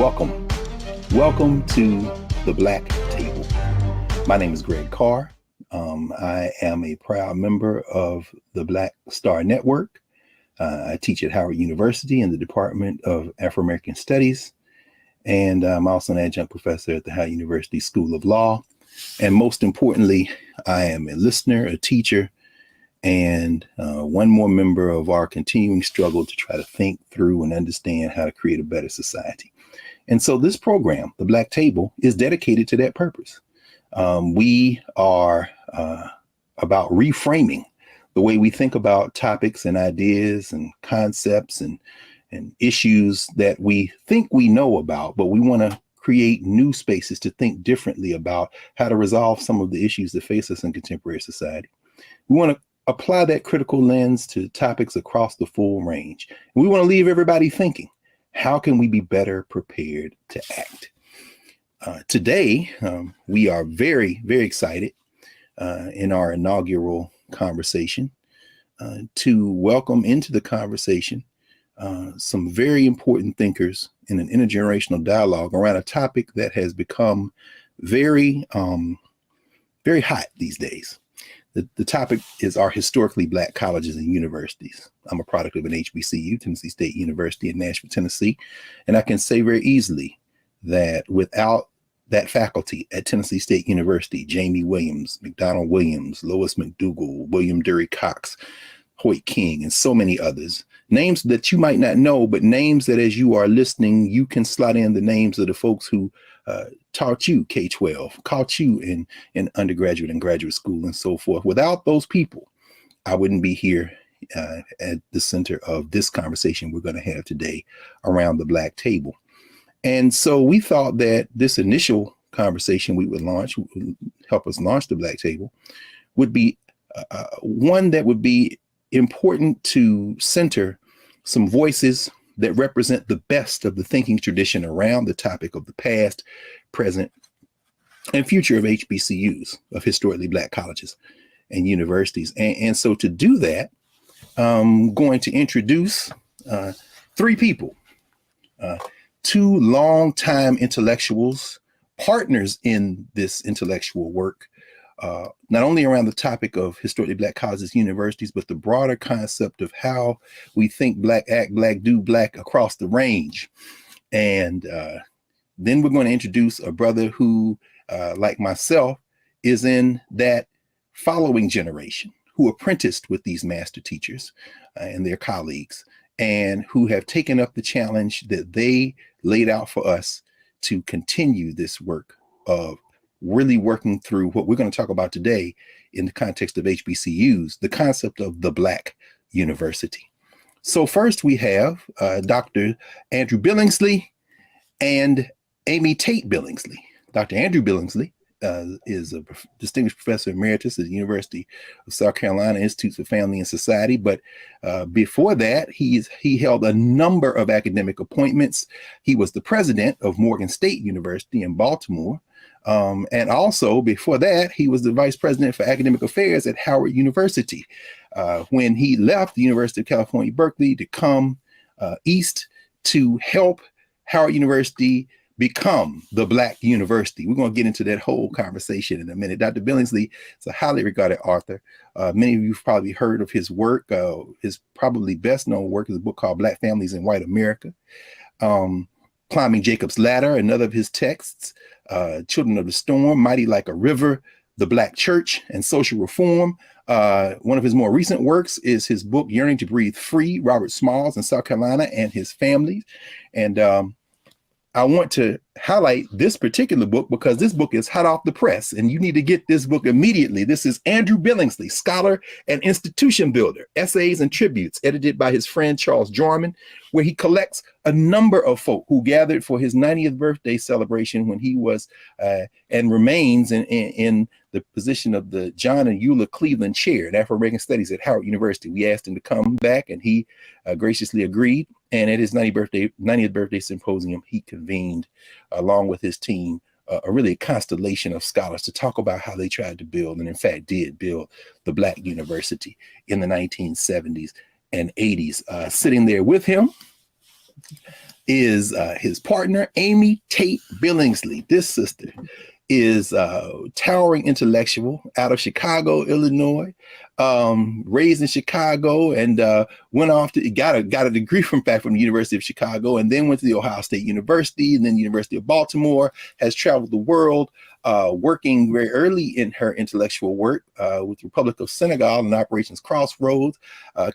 Welcome. Welcome to the Black Table. My name is Greg Carr. I am a proud member of the Black Star Network. I teach at Howard University in the Department of Afro-American Studies. And I'm also an adjunct professor at the Howard University School of Law. And most importantly, I am a listener, a teacher, and one more member of our continuing struggle to try to think through and understand how to create a better society. And so this program, The Black Table, is dedicated to that purpose. We are about reframing the way we think about topics and ideas and concepts and issues that we think we know about, but we want to create new spaces to think differently about how to resolve some of the issues that face us in contemporary society. We want to apply that critical lens to topics across the full range. And we want to leave everybody thinking, how can we be better prepared to act? Today, we are very, very excited in our inaugural conversation to welcome into the conversation some very important thinkers in an intergenerational dialogue around a topic that has become very, very hot these days. The topic is our historically Black colleges and universities. I'm a product of an HBCU, Tennessee State University in Nashville, Tennessee. And I can say very easily that without that faculty at Tennessee State University, Jamie Williams, McDonald Williams, Lois McDougall, William Dury Cox, Hoyt King, and so many others, names that you might not know, but names that as you are listening, you can slot in the names of the folks who taught you K-12, taught you in undergraduate and graduate school and so forth. Without those people, I wouldn't be here at the center of this conversation we're going to have today around the Black Table. And so we thought that this initial conversation we would launch, would help us launch the Black Table, would be one that would be important to center some voices that represent the best of the thinking tradition around the topic of the past, present, and future of HBCUs, of historically Black colleges and universities. And so to do that, I'm going to introduce three people, two longtime intellectuals, partners in this intellectual work, not only around the topic of historically Black colleges, universities, but the broader concept of how we think Black, act Black, do Black across the range. And then we're going to introduce a brother who, like myself, is in that following generation, who apprenticed with these master teachers and their colleagues, and who have taken up the challenge that they laid out for us to continue this work of really working through what we're going to talk about today in the context of HBCUs, the concept of the Black University. So first we have Dr. Andrew Billingsley and Amy Tate Billingsley. Dr. Andrew Billingsley is a distinguished professor emeritus at the University of South Carolina Institute for Family and Society. But before that, he held a number of academic appointments. He was the president of Morgan State University in Baltimore. And also before that, he was the vice president for academic affairs at Howard University when he left the University of California, Berkeley to come east to help Howard University become the Black University. We're going to get into that whole conversation in a minute. Dr. Billingsley is a highly regarded author. Many of you have probably heard of his work. His probably best known work is a book called Black Families in White America. Climbing Jacob's Ladder, another of his texts, Children of the Storm, Mighty Like a River, The Black Church and Social Reform. One of his more recent works is his book, Yearning to Breathe Free, Robert Smalls in South Carolina and His Family. And I want to highlight this particular book because this book is hot off the press and you need to get this book immediately. This is Andrew Billingsley, Scholar and Institution Builder, Essays and Tributes, edited by his friend Charles Jorman, where he collects a number of folk who gathered for his 90th birthday celebration when he was and remains in the position of the John and Eula Cleveland Chair in Afro-American Studies at Howard University. We asked him to come back and he graciously agreed. And at his 90th birthday symposium, he convened, along with his team, a really constellation of scholars to talk about how they tried to build, and in fact did build, the Black University in the 1970s and 80s. Sitting there with him, is his partner, Amy Tate Billingsley. This sister is a towering intellectual out of Chicago, Illinois, raised in Chicago, and went off to got a degree from the University of Chicago, and then went to the Ohio State University, and then the University of Baltimore. Has traveled the world, working very early in her intellectual work with the Republic of Senegal and Operations Crossroads.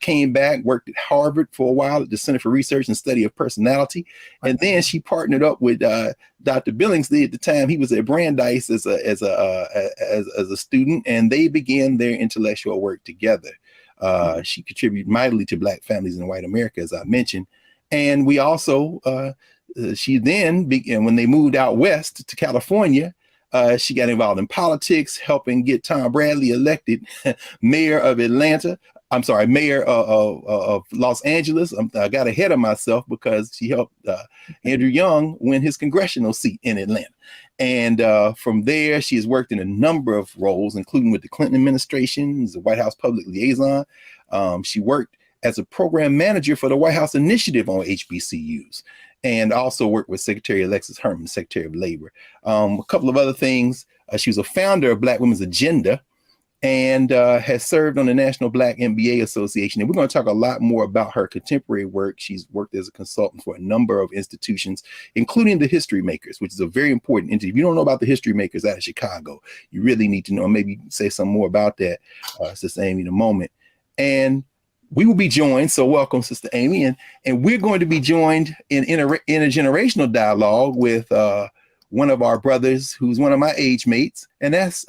Came back, worked at Harvard for a while at the Center for Research and Study of Personality, and then she partnered up with Dr. Billingsley. At the time, he was at Brandeis as a student, and they began their intellectual work together. She contributed mightily to Black families in white America, as I mentioned, and we also she then began, when they moved out west to California. She got involved in politics, helping get Tom Bradley elected mayor of Atlanta. I'm sorry, mayor of Los Angeles. I got ahead of myself because she helped Andrew Young win his congressional seat in Atlanta. And from there, she has worked in a number of roles, including with the Clinton administration as a White House public liaison. She worked as a program manager for the White House Initiative on HBCUs, and also worked with Secretary Alexis Herman, Secretary of Labor. A couple of other things. She was a founder of Black Women's Agenda, and has served on the National Black MBA Association. And we're going to talk a lot more about her contemporary work. She's worked as a consultant for a number of institutions, including the History Makers, which is a very important entity. If you don't know about the History Makers out of Chicago, you really need to know. Maybe say some more about that, Sister Amy, in a moment. And we will be joined, so welcome, Sister Amy, and we're going to be joined in intergenerational dialogue with one of our brothers who's one of my age mates, and that's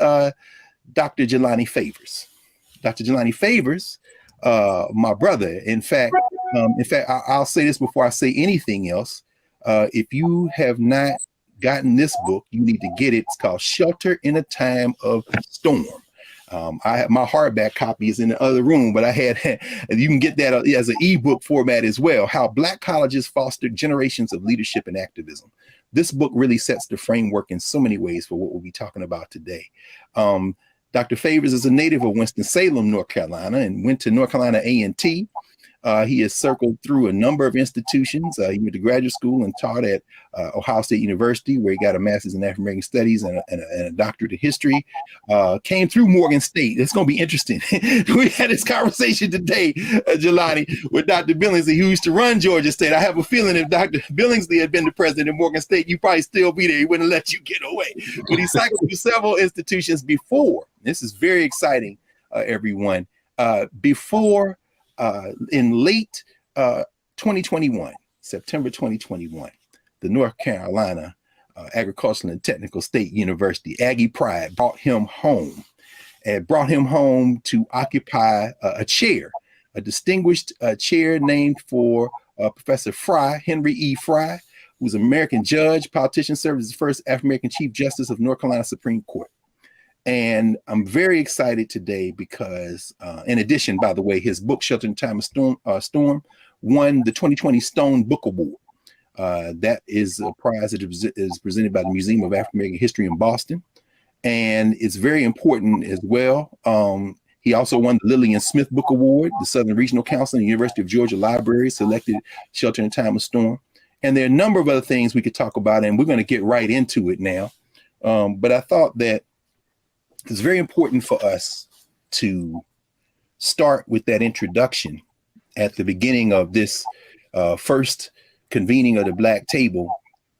Dr. Jelani Favors. Dr. Jelani Favors, my brother. In fact, I'll say this before I say anything else. If you have not gotten this book, you need to get it. It's called Shelter in a Time of Storm. I have my hardback copy is in the other room, but you can get that as an ebook format as well. How Black colleges fostered generations of leadership and activism. This book really sets the framework in so many ways for what we'll be talking about today. Dr. Favors is a native of Winston-Salem, North Carolina, and went to North Carolina A&T. He has circled through a number of institutions. He went to graduate school and taught at Ohio State University, where he got a master's in African American studies and a doctorate in history. Came through Morgan State. It's going to be interesting. We had this conversation today, Jelani, with Dr. Billingsley, who used to run Georgia State. I have a feeling if Dr. Billingsley had been the president of Morgan State, you'd probably still be there. He wouldn't let you get away. But he cycled through several institutions before. This is very exciting, everyone. In late 2021, September 2021, the North Carolina Agricultural and Technical State University, Aggie Pride, brought him home to occupy a chair, a distinguished chair named for Professor Fry, Henry E. Fry, who's an American judge, politician, served as the first African-American Chief Justice of North Carolina Supreme Court. And I'm very excited today because, in addition, by the way, his book, Shelter in Time of Storm, won the 2020 Stone Book Award. That is a prize that is presented by the Museum of African American History in Boston. And it's very important as well. He also won the Lillian Smith Book Award. The Southern Regional Council and the University of Georgia Library selected Shelter in Time of Storm. And there are a number of other things we could talk about, and we're going to get right into it now. But I thought that it's very important for us to start with that introduction at the beginning of this first convening of the Black Table,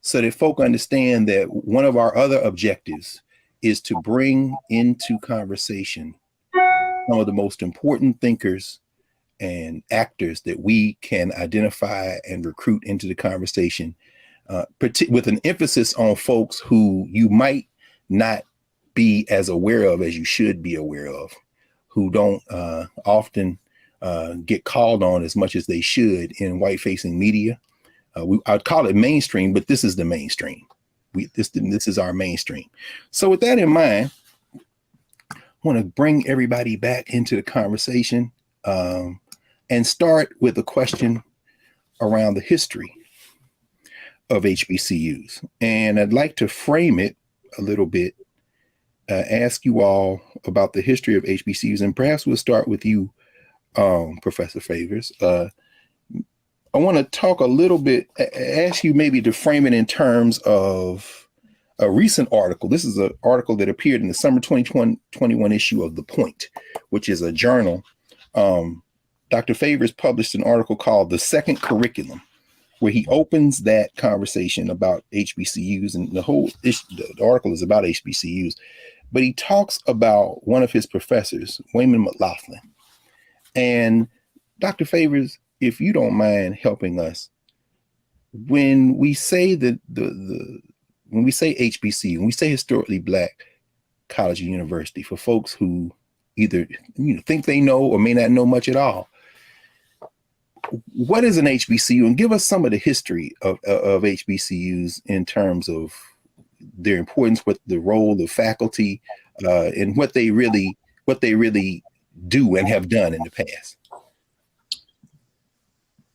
so that folk understand that one of our other objectives is to bring into conversation some of the most important thinkers and actors that we can identify and recruit into the conversation, with an emphasis on folks who you might not be as aware of as you should be aware of, who don't often get called on as much as they should in white-facing media. I'd call it mainstream, but this is the mainstream. This is our mainstream. So with that in mind, I want to bring everybody back into the conversation and start with a question around the history of HBCUs. And I'd like to frame it a little bit, ask you all about the history of HBCUs, and perhaps we'll start with you, Professor Favors. I want to talk a little bit, ask you maybe to frame it in terms of a recent article. This is an article that appeared in the summer 2021 issue of The Point, which is a journal. Dr. Favors published an article called The Second Curriculum, where he opens that conversation about HBCUs, and the whole issue, the article is about HBCUs, but he talks about one of his professors, Wayman McLaughlin. And Dr. Favors, if you don't mind helping us, when we say that when we say HBCU, when we say historically Black college and university, for folks who either think they know or may not know much at all, what is an HBCU? And give us some of the history of HBCUs in terms of their importance, what the role of faculty, and what they really do and have done in the past.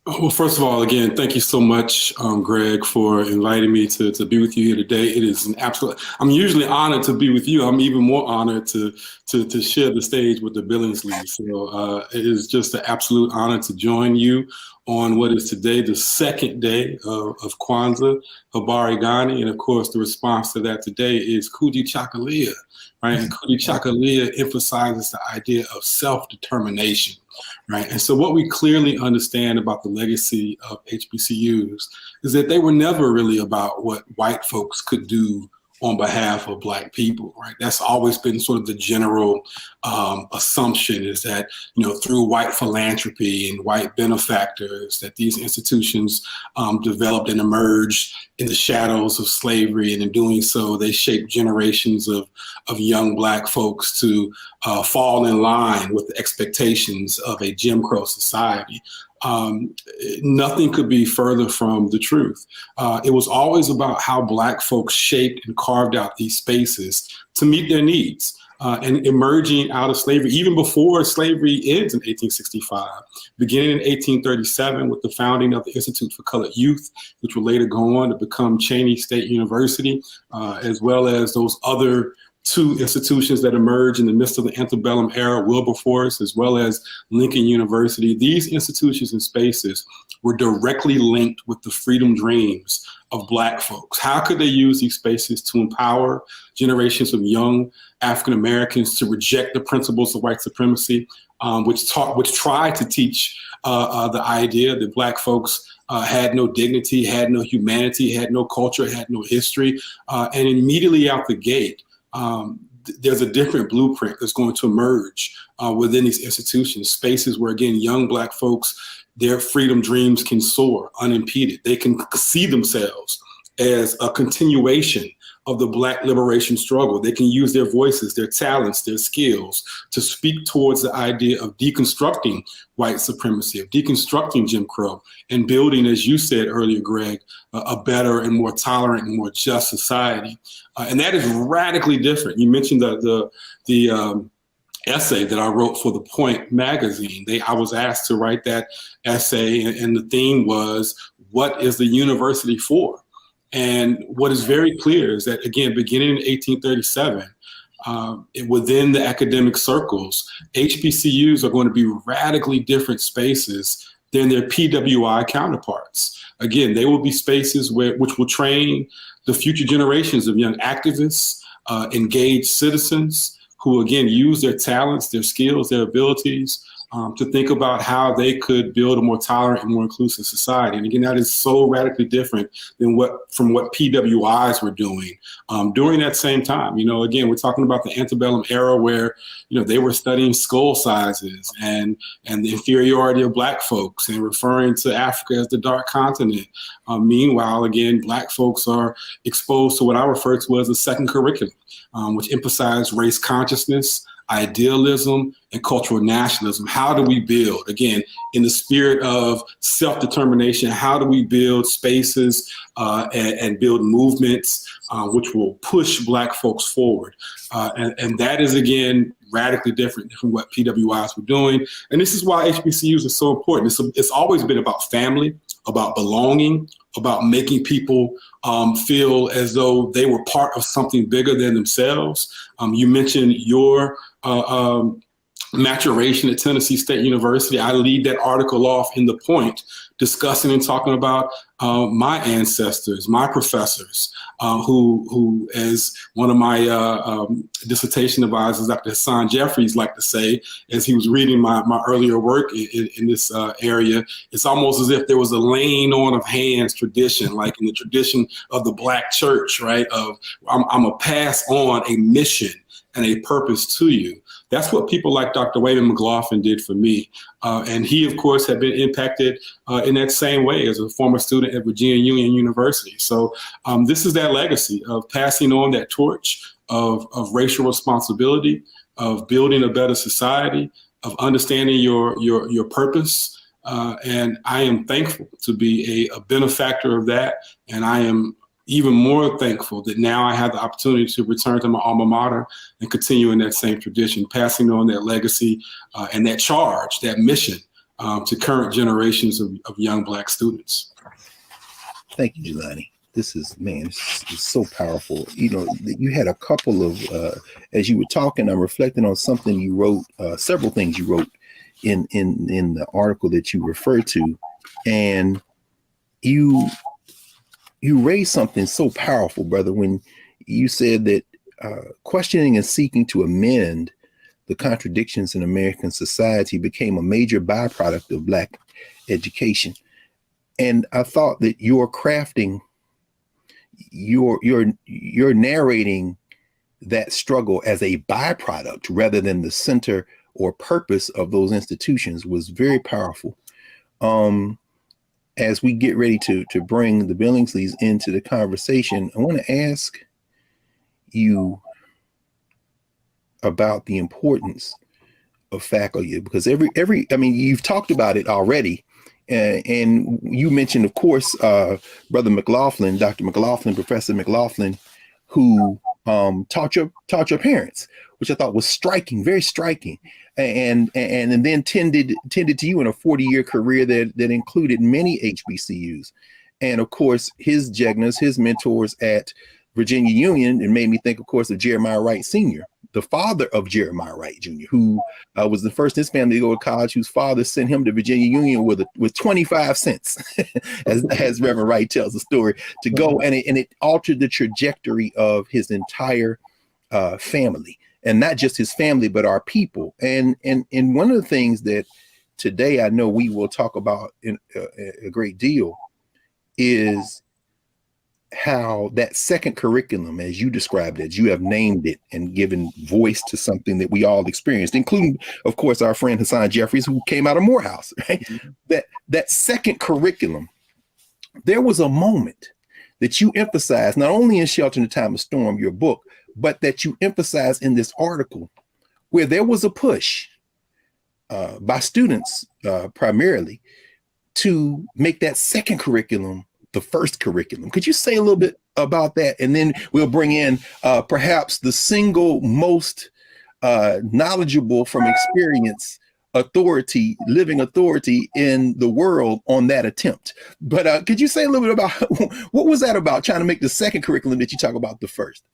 Well, first of all, again, thank you so much, Greg, for inviting me to be with you here today. It is an absolute, I'm usually honored to be with you. I'm even more honored to share the stage with the Billingsley. So it is just an absolute honor to join you on what is today the second day of Kwanzaa, Habari Gani. And of course, the response to that today is Kuji Chakalia, right? And Kuji Chakalia emphasizes the idea of self-determination. Right. And so what we clearly understand about the legacy of HBCUs is that they were never really about what white folks could do on behalf of Black people. Right. That's always been sort of the general assumption, is that, through white philanthropy and white benefactors, that these institutions developed and emerged in the shadows of slavery. And in doing so, they shaped generations of young Black folks to fall in line with the expectations of a Jim Crow society. Nothing could be further from the truth. It was always about how Black folks shaped and carved out these spaces to meet their needs. And emerging out of slavery, even before slavery ends in 1865, beginning in 1837 with the founding of the Institute for Colored Youth, which would later go on to become Cheyney State University, as well as those other two institutions that emerged in the midst of the antebellum era, Wilberforce, as well as Lincoln University. These institutions and spaces were directly linked with the freedom dreams of Black folks. How could they use these spaces to empower generations of young African Americans to reject the principles of white supremacy, which tried to teach the idea that Black folks had no dignity, had no humanity, had no culture, had no history, and immediately out the gate, there's a different blueprint that's going to emerge within these institutions, spaces where, again, young Black folks, their freedom dreams can soar unimpeded. They can see themselves as a continuation of the Black liberation struggle. They can use their voices, their talents, their skills to speak towards the idea of deconstructing white supremacy, of deconstructing Jim Crow, and building, as you said earlier, Greg, a better and more tolerant and more just society. And that is radically different. You mentioned the essay that I wrote for The Point magazine. I was asked to write that essay, and the theme was, what is the university for? And what is very clear is that, again, beginning in 1837, within the academic circles, HBCUs are going to be radically different spaces than their PWI counterparts. Again, they will be spaces which will train the future generations of young activists, engaged citizens who, again, use their talents, their skills, their abilities to think about how they could build a more tolerant and more inclusive society. And again, that is so radically different than what PWIs were doing during that same time. Again, we're talking about the antebellum era where, they were studying skull sizes and the inferiority of Black folks and referring to Africa as the dark continent. Meanwhile, again, Black folks are exposed to what I refer to as the second curriculum, which emphasized race consciousness, idealism, and cultural nationalism. How do we build, again, in the spirit of self-determination, how do we build spaces and build movements which will push Black folks forward? And that is, again, radically different from what PWIs were doing. And this is why HBCUs are so important. It's always been about family, about belonging, about making people feel as though they were part of something bigger than themselves. You mentioned your maturation at Tennessee State University, I lead that article off in the point, discussing and talking about my ancestors, my professors, who, as one of my dissertation advisors, Dr. Hassan Jeffries, liked to say, as he was reading my earlier work in this area, it's almost as if there was a laying on of hands tradition, like in the tradition of the Black church, right? Of I'm a pass on a mission and a purpose to you. That's what people like Dr. Wayman McLaughlin did for me. And he, of course, had been impacted in that same way as a former student at Virginia Union University. So this is that legacy of passing on that torch of racial responsibility, of building a better society, of understanding your purpose. And I am thankful to be a benefactor of that. And I am even more thankful that now I have the opportunity to return to my alma mater and continue in that same tradition, passing on that legacy and that charge, that mission to current generations of young Black students. Thank you, Jelani. This is, man, it's so powerful. You know, you had a couple of, as you were talking, I'm reflecting on something you wrote, several things you wrote in the article that you referred to, and you raised something so powerful, brother, when you said that questioning and seeking to amend the contradictions in American society became a major byproduct of Black education. And I thought that you're crafting, you're narrating that struggle as a byproduct rather than the center or purpose of those institutions was very powerful. As we get ready to bring the Billingsleys into the conversation, I want to ask you about the importance of faculty, because I mean, you've talked about it already, and you mentioned, of course, Brother McLaughlin, Dr. McLaughlin, Professor McLaughlin, who taught your parents, which I thought was striking, very striking. And then tended to you in a 40-year career that included many HBCUs. And of course, his Jegnas, his mentors at Virginia Union, it made me think, of course, of Jeremiah Wright Sr., the father of Jeremiah Wright Jr., who was the first in his family to go to college, whose father sent him to Virginia Union with 25 cents, as Reverend Wright tells the story, to go, and it altered the trajectory of his entire family. And not just his family, but our people. And one of the things that today I know we will talk about in a great deal is how that second curriculum, as you described it, you have named it and given voice to something that we all experienced, including, of course, our friend Hassan Jeffries, who came out of Morehouse, right? Mm-hmm. That second curriculum, there was a moment that you emphasized, not only in Shelter in the Time of Storm, your book, but that you emphasize in this article, where there was a push by students primarily to make that second curriculum the first curriculum. Could you say a little bit about that? And then we'll bring in perhaps the single most knowledgeable from experience living authority in the world on that attempt. But could you say a little bit about what was that about, trying to make the second curriculum that you talk about the first?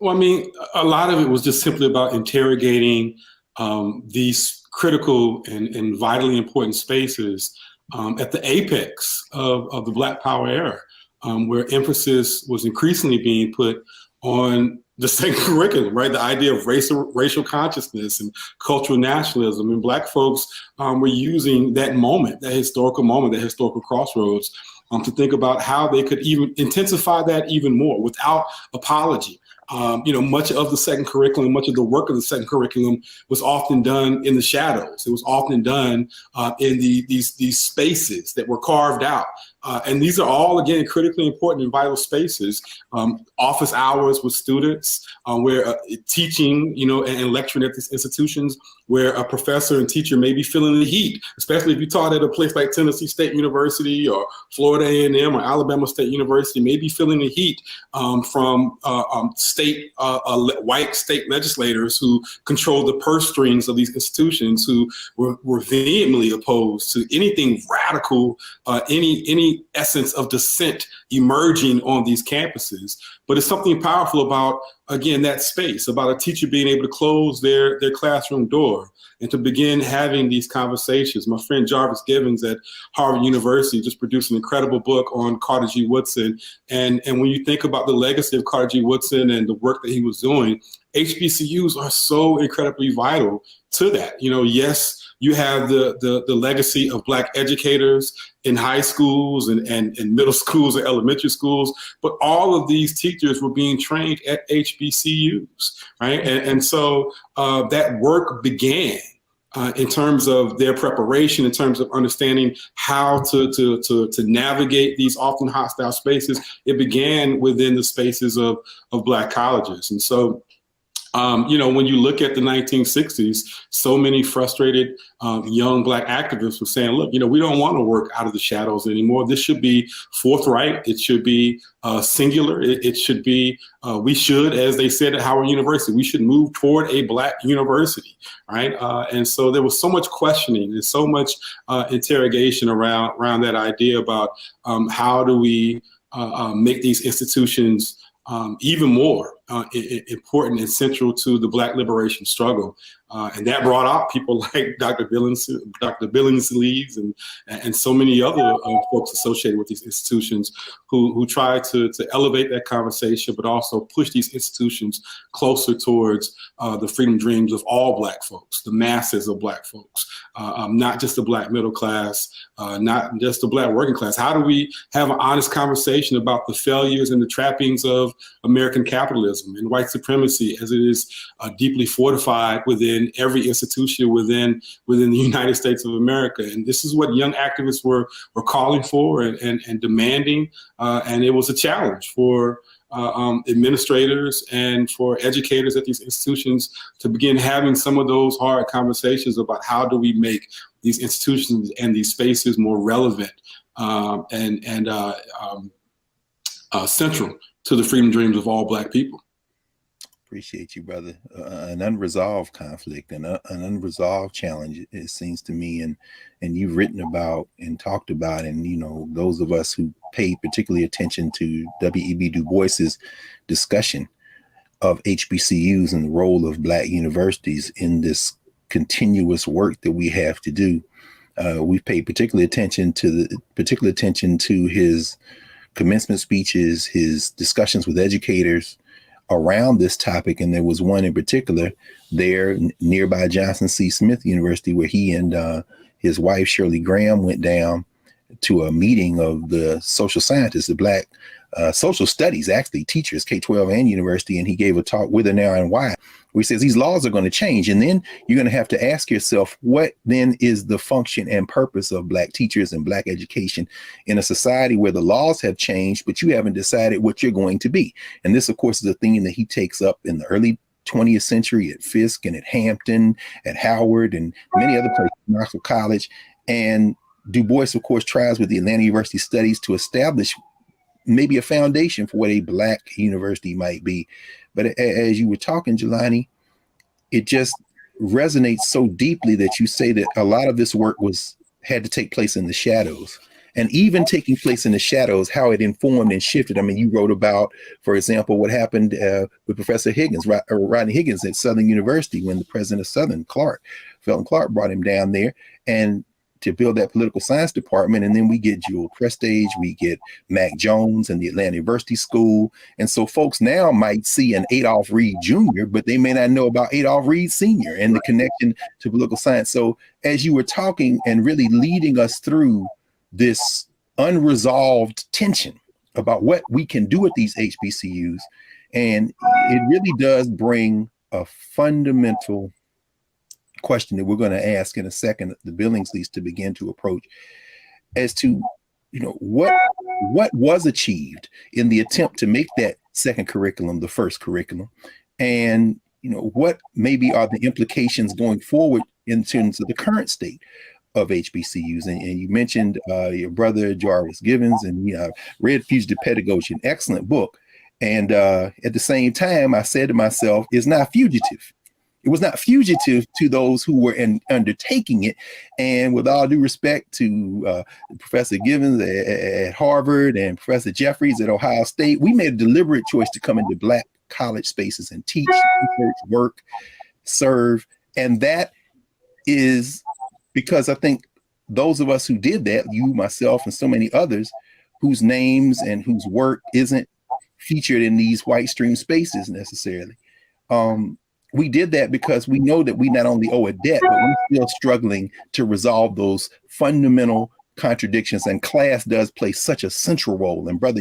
Well, I mean, a lot of it was just simply about interrogating these critical and vitally important spaces at the apex of the Black Power era, where emphasis was increasingly being put on the second curriculum, right? The idea of racial consciousness and cultural nationalism. And Black folks were using that moment, that historical crossroads, to think about how they could even intensify that even more without apology. Much of the second curriculum, much of the work of the second curriculum was often done in the shadows. It was often done in these spaces that were carved out. And these are all, again, critically important and vital spaces. Office hours with students, where teaching, and lecturing at these institutions, where a professor and teacher may be feeling the heat, especially if you taught at a place like Tennessee State University or Florida A&M or Alabama State University, may be feeling the heat from white state legislators who control the purse strings of these institutions, who were vehemently opposed to anything radical, any essence of dissent emerging on these campuses. but it's something powerful about, again, that space, about a teacher being able to close their classroom door and to begin having these conversations. My friend Jarvis Givens at Harvard University just produced an incredible book on Carter G. Woodson. And when you think about the legacy of Carter G. Woodson and the work that he was doing, HBCUs are so incredibly vital to that. Yes, you have the legacy of Black educators in high schools and middle schools and elementary schools, but all of these teachers were being trained at HBCUs, right? And so that work began in terms of their preparation, in terms of understanding how to navigate these often hostile spaces. It began within the spaces of Black colleges. And so when you look at the 1960s, so many frustrated young Black activists were saying, look, we don't want to work out of the shadows anymore. This should be forthright. It should be singular. It should be, we should, as they said at Howard University, we should move toward a Black university, right? And so there was so much questioning and so much interrogation around that idea about how do we make these institutions even more important and central to the Black liberation struggle. And that brought out people like Dr. Billingsley and so many other folks associated with these institutions who try to elevate that conversation, but also push these institutions closer towards the freedom dreams of all Black folks, the masses of Black folks, not just the Black middle class, not just the Black working class. How do we have an honest conversation about the failures and the trappings of American capitalism and white supremacy as it is deeply fortified within every institution within the United States of America? And this is what young activists were calling for and demanding. And it was a challenge for administrators and for educators at these institutions to begin having some of those hard conversations about how do we make these institutions and these spaces more relevant and central to the freedom dreams of all Black people. Appreciate you, brother. An unresolved conflict and an unresolved challenge, it seems to me, and you've written about and talked about, and those of us who pay particularly attention to W.E.B. Du Bois's discussion of HBCUs and the role of Black universities in this continuous work that we have to do. We've paid particular attention to his commencement speeches, his discussions with educators around this topic. And there was one in particular there nearby Johnson C. Smith University, where he and his wife, Shirley Graham, went down to a meeting of the social scientists, the Black social studies, actually teachers, K-12 and university. And he gave a talk, Whither Now and Why, where he says these laws are going to change. And then you're going to have to ask yourself, what then is the function and purpose of Black teachers and Black education in a society where the laws have changed, but you haven't decided what you're going to be? And this, of course, is a theme that he takes up in the early 20th century at Fisk and at Hampton, at Howard, and many other places, Knoxville College. And Du Bois, of course, tries with the Atlanta University Studies to establish maybe a foundation for what a Black university might be. But as you were talking, Jelani, it just resonates so deeply that you say that a lot of this work had to take place in the shadows. And even taking place in the shadows, how it informed and shifted. I mean, you wrote about, for example, what happened with Professor Higgins, Rodney Higgins at Southern University, when the president of Southern, Felton Clark, brought him down there and to build that political science department. And then we get Jewel Prestage, we get Mac Jones and the Atlanta University School. And so folks now might see an Adolph Reed Jr., but they may not know about Adolph Reed Sr. and the connection to political science. So as you were talking and really leading us through this unresolved tension about what we can do with these HBCUs, and it really does bring a fundamental question that we're going to ask in a second, the Billingsleys, to begin to approach, as to what was achieved in the attempt to make that second curriculum the first curriculum, and what maybe are the implications going forward in terms of the current state of HBCUs. And you mentioned your brother Jarvis Givens, and read Fugitive Pedagogy, an excellent book. And at the same time, I said to myself, it's not fugitive. It was not fugitive to those who were undertaking it. And with all due respect to Professor Givens at Harvard and Professor Jeffries at Ohio State, we made a deliberate choice to come into Black college spaces and teach, research, work, serve. And that is because I think those of us who did that, you, myself, and so many others, whose names and whose work isn't featured in these white stream spaces necessarily. We did that because we know that we not only owe a debt, but we're still struggling to resolve those fundamental contradictions, and class does play such a central role. And brother,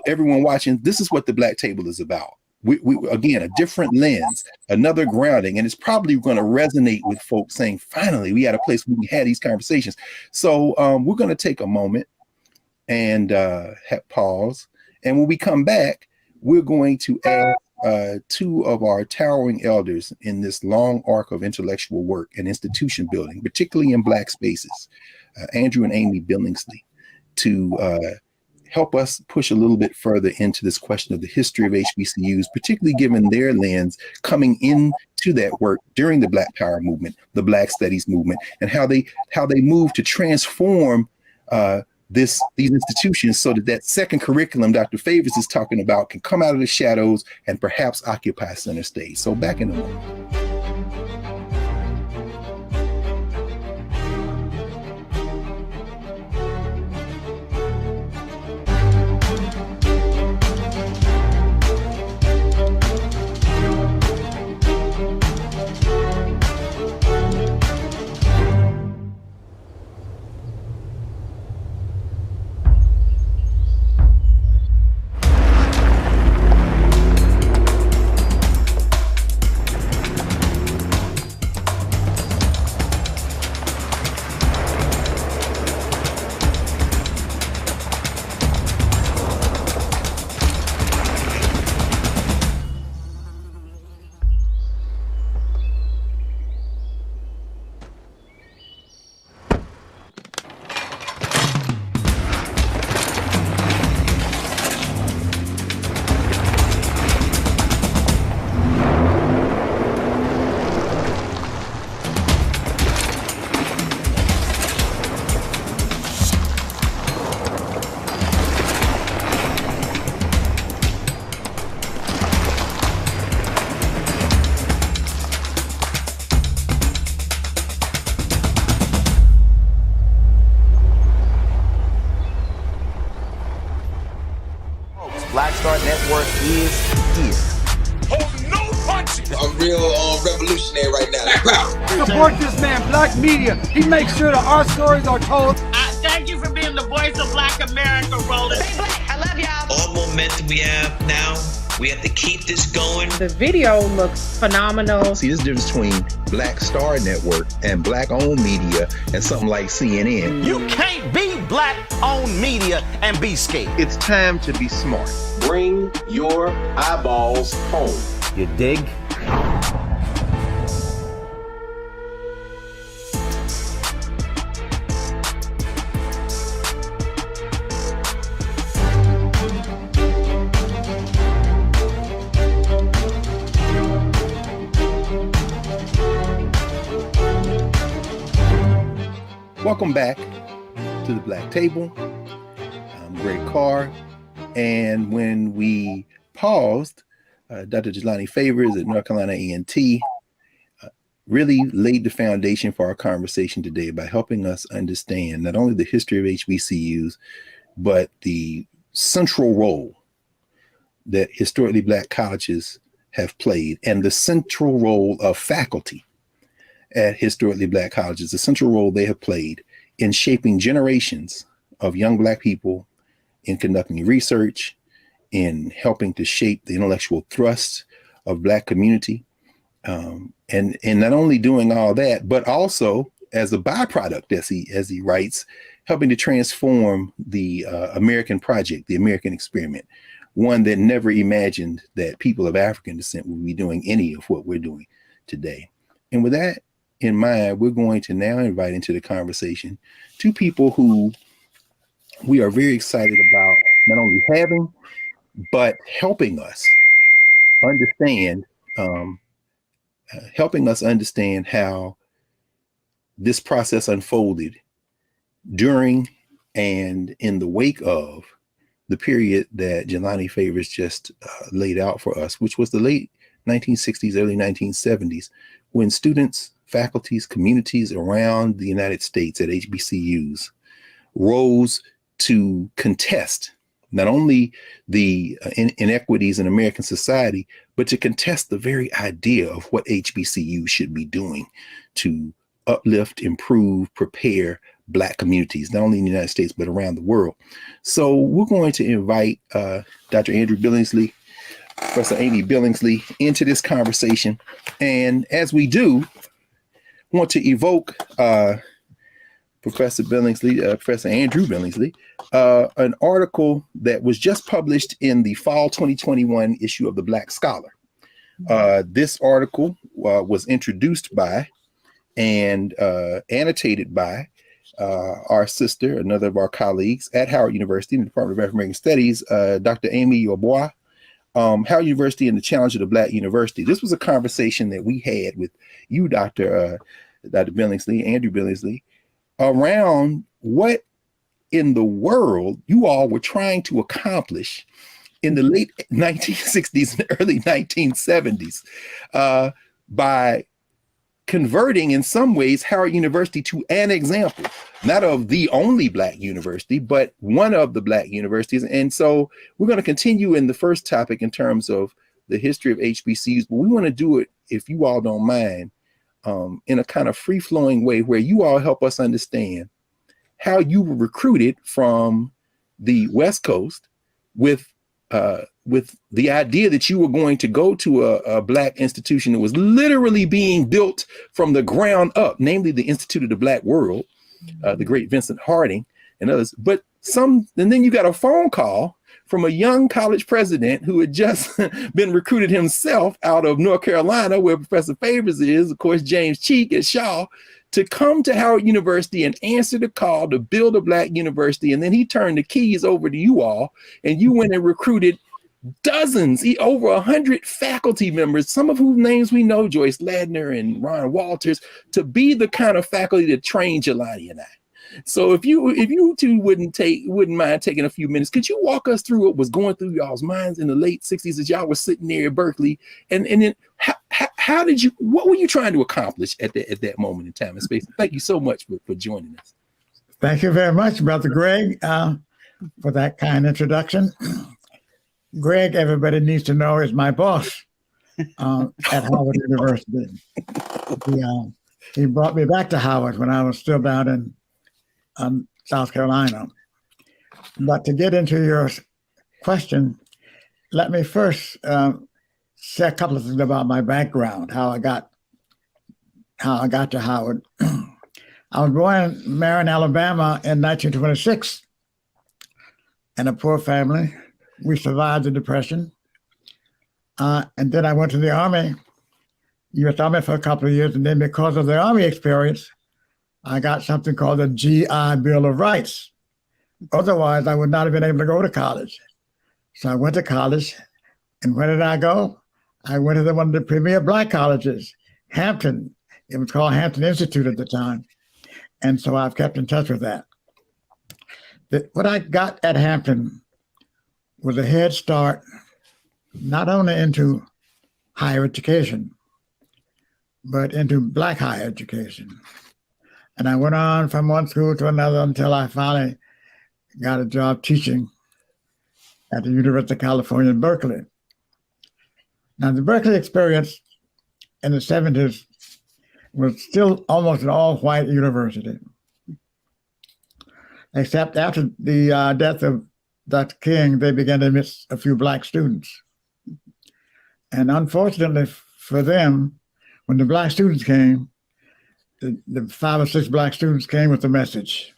everyone watching, this is what the Black Table is about. We again, a different lens, another grounding, and it's probably going to resonate with folks saying, finally, we had a place where we had these conversations. So we're going to take a moment and pause. And when we come back, we're going to ask two of our towering elders in this long arc of intellectual work and institution building, particularly in Black spaces, Andrew and Amy Billingsley, to help us push a little bit further into this question of the history of HBCUs, particularly given their lens coming into that work during the Black Power movement, the Black Studies movement, and how they move to transform these institutions so that second curriculum Dr. Favors is talking about can come out of the shadows and perhaps occupy center stage. So back in a moment. Black Star Network is here. Oh, no punches! I'm real revolutionary right now. Support this man, Black Media. He makes sure that our stories are told. Thank you for being the voice of Black America, Roland. Stay black. I love y'all. All momentum we have now, we have to keep this going. The video looks phenomenal. See, there's a difference between Black Star Network and Black-owned media and something like CNN. You can't be Black-owned media and be scared. It's time to be smart. Bring your eyeballs home. You dig? Welcome back to the Black Table. I'm Greg Carr. And when we paused, Dr. Jelani Favors at North Carolina A&T really laid the foundation for our conversation today by helping us understand not only the history of HBCUs, but the central role that historically Black colleges have played and the central role of faculty at historically Black colleges, the central role they have played in shaping generations of young Black people, in conducting research, in helping to shape the intellectual thrust of Black community, and not only doing all that, but also as a byproduct, as he writes, helping to transform the American project, the American experiment, one that never imagined that people of African descent would be doing any of what we're doing today. And with that in mind, we're going to now invite into the conversation two people who we are very excited about not only having, but helping us understand um, helping us understand how this process unfolded during and in the wake of the period that Jelani Favors just laid out for us, which was the late 1960s, early 1970s, when students, faculties, communities around the United States at HBCUs rose to contest not only the inequities in American society, but to contest the very idea of what HBCUs should be doing to uplift, improve, prepare Black communities, not only in the United States, but around the world. So we're going to invite Dr. Andrew Billingsley, Professor Amy Billingsley into this conversation. And as we do, want to evoke Professor Billingsley, Professor Andrew Billingsley, an article that was just published in the fall 2021 issue of the Black Scholar. This article was introduced by and annotated by our sister, another of our colleagues at Howard University in the Department of African American Studies, Dr. Amy Yoboah, Howard University and the Challenge of the Black University. This was a conversation that we had with you, Dr. Billingsley, Andrew Billingsley, around what in the world you all were trying to accomplish in the late 1960s and early 1970s by converting in some ways Howard University to an example, not of the only Black university, but one of the Black universities. And so we're going to continue in the first topic in terms of the history of HBCUs, but we want to do it, if you all don't mind, in a kind of free-flowing way where you all help us understand how you were recruited from the West Coast with the idea that you were going to go to a Black institution that was literally being built from the ground up, namely the Institute of the Black World, the great Vincent Harding and others. And then you got a phone call from a young college president who had just been recruited himself out of North Carolina, where Professor Favors is, of course, James Cheek at Shaw, to come to Howard University and answer the call to build a Black university. And then he turned the keys over to you all, and you went and recruited dozens, over 100 faculty members, some of whose names we know, Joyce Ladner and Ron Walters, to be the kind of faculty that trained Jelani and I. So if you two wouldn't mind taking a few minutes, could you walk us through what was going through y'all's minds in the late 60s as y'all were sitting there at Berkeley? And then what were you trying to accomplish at that moment in time and space? Thank you so much for joining us. Thank you very much, Brother Greg, for that kind introduction. Greg, everybody needs to know, is my boss at Howard University. He brought me back to Howard when I was still down in South Carolina. But to get into your question, let me first say a couple of things about my background, how I got to Howard. I was born in Marion, Alabama in 1926 in a poor family. We survived the Depression. And then I went to the Army, U.S. Army for a couple of years. And then because of the Army experience, I got something called the GI Bill of Rights. Otherwise, I would not have been able to go to college. So I went to college. And where did I go? I went to one of the premier Black colleges, Hampton. It was called Hampton Institute at the time. And so I've kept in touch with that. What I got at Hampton was a head start, not only into higher education, but into Black higher education. And I went on from one school to another until I finally got a job teaching at the University of California in Berkeley. Now, the Berkeley experience in the 70s was still almost an all-white university, except after the death of Dr. King, they began to admit a few Black students. And unfortunately for them, when the Black students came, the 5 or 6 Black students came with a message.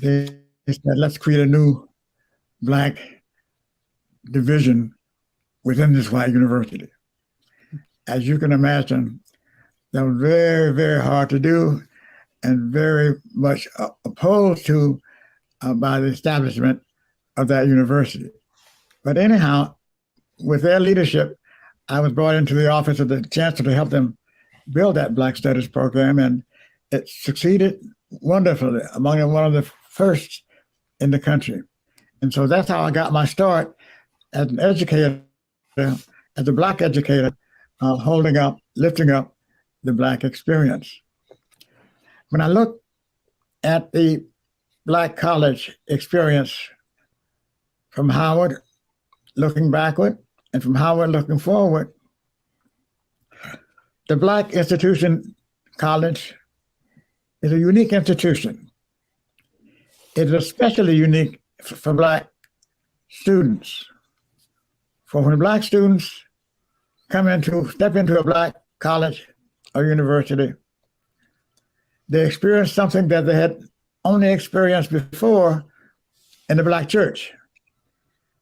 They said, let's create a new Black division within this white university. As you can imagine, that was very, very hard to do and very much opposed to by the establishment of that university. But anyhow, with their leadership, I was brought into the office of the chancellor to help them build that Black Studies program, and it succeeded wonderfully, among one of the first in the country. And so that's how I got my start as an educator, as a Black educator, lifting up the Black experience. When I look at the Black college experience from Howard, looking backward, and from Howard looking forward, the Black institution college is a unique institution. It is especially unique for Black students. For when Black students step into a Black college or university, they experience something that they had only experienced before in the Black church.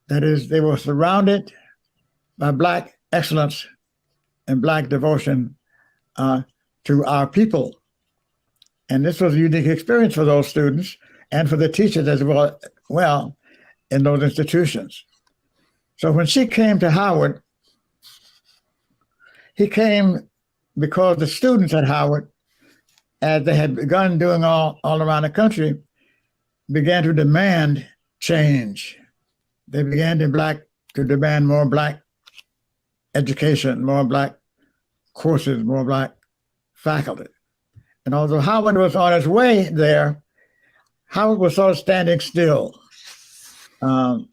That is, they were surrounded by Black excellence and Black devotion to our people. And this was a unique experience for those students and for the teachers as well in those institutions. So when she came to Howard, he came because the students at Howard, as they had begun doing all around the country, began to demand change. They began to demand more Black education, more Black courses, more Black faculty. And although Howard was on his way there, Howard was sort of standing still in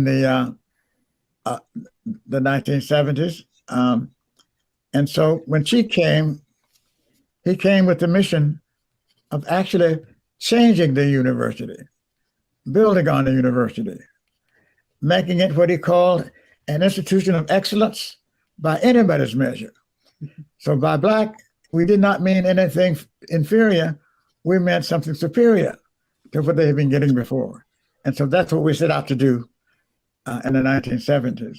the 1970s. And so when she came, he came with the mission of actually changing the university, building on the university, making it what he called an institution of excellence by anybody's measure. So by Black, we did not mean anything inferior. We meant something superior to what they had been getting before. And so that's what we set out to do in the 1970s.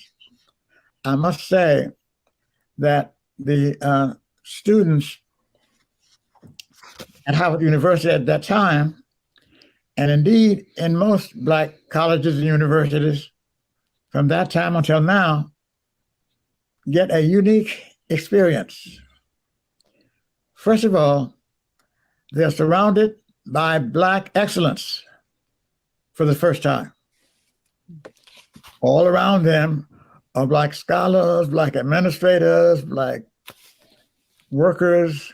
I must say that the students at Howard University at that time, and indeed in most Black colleges and universities from that time until now, get a unique experience. First of all, they're surrounded by Black excellence for the first time. All around them are Black scholars, Black administrators, Black workers,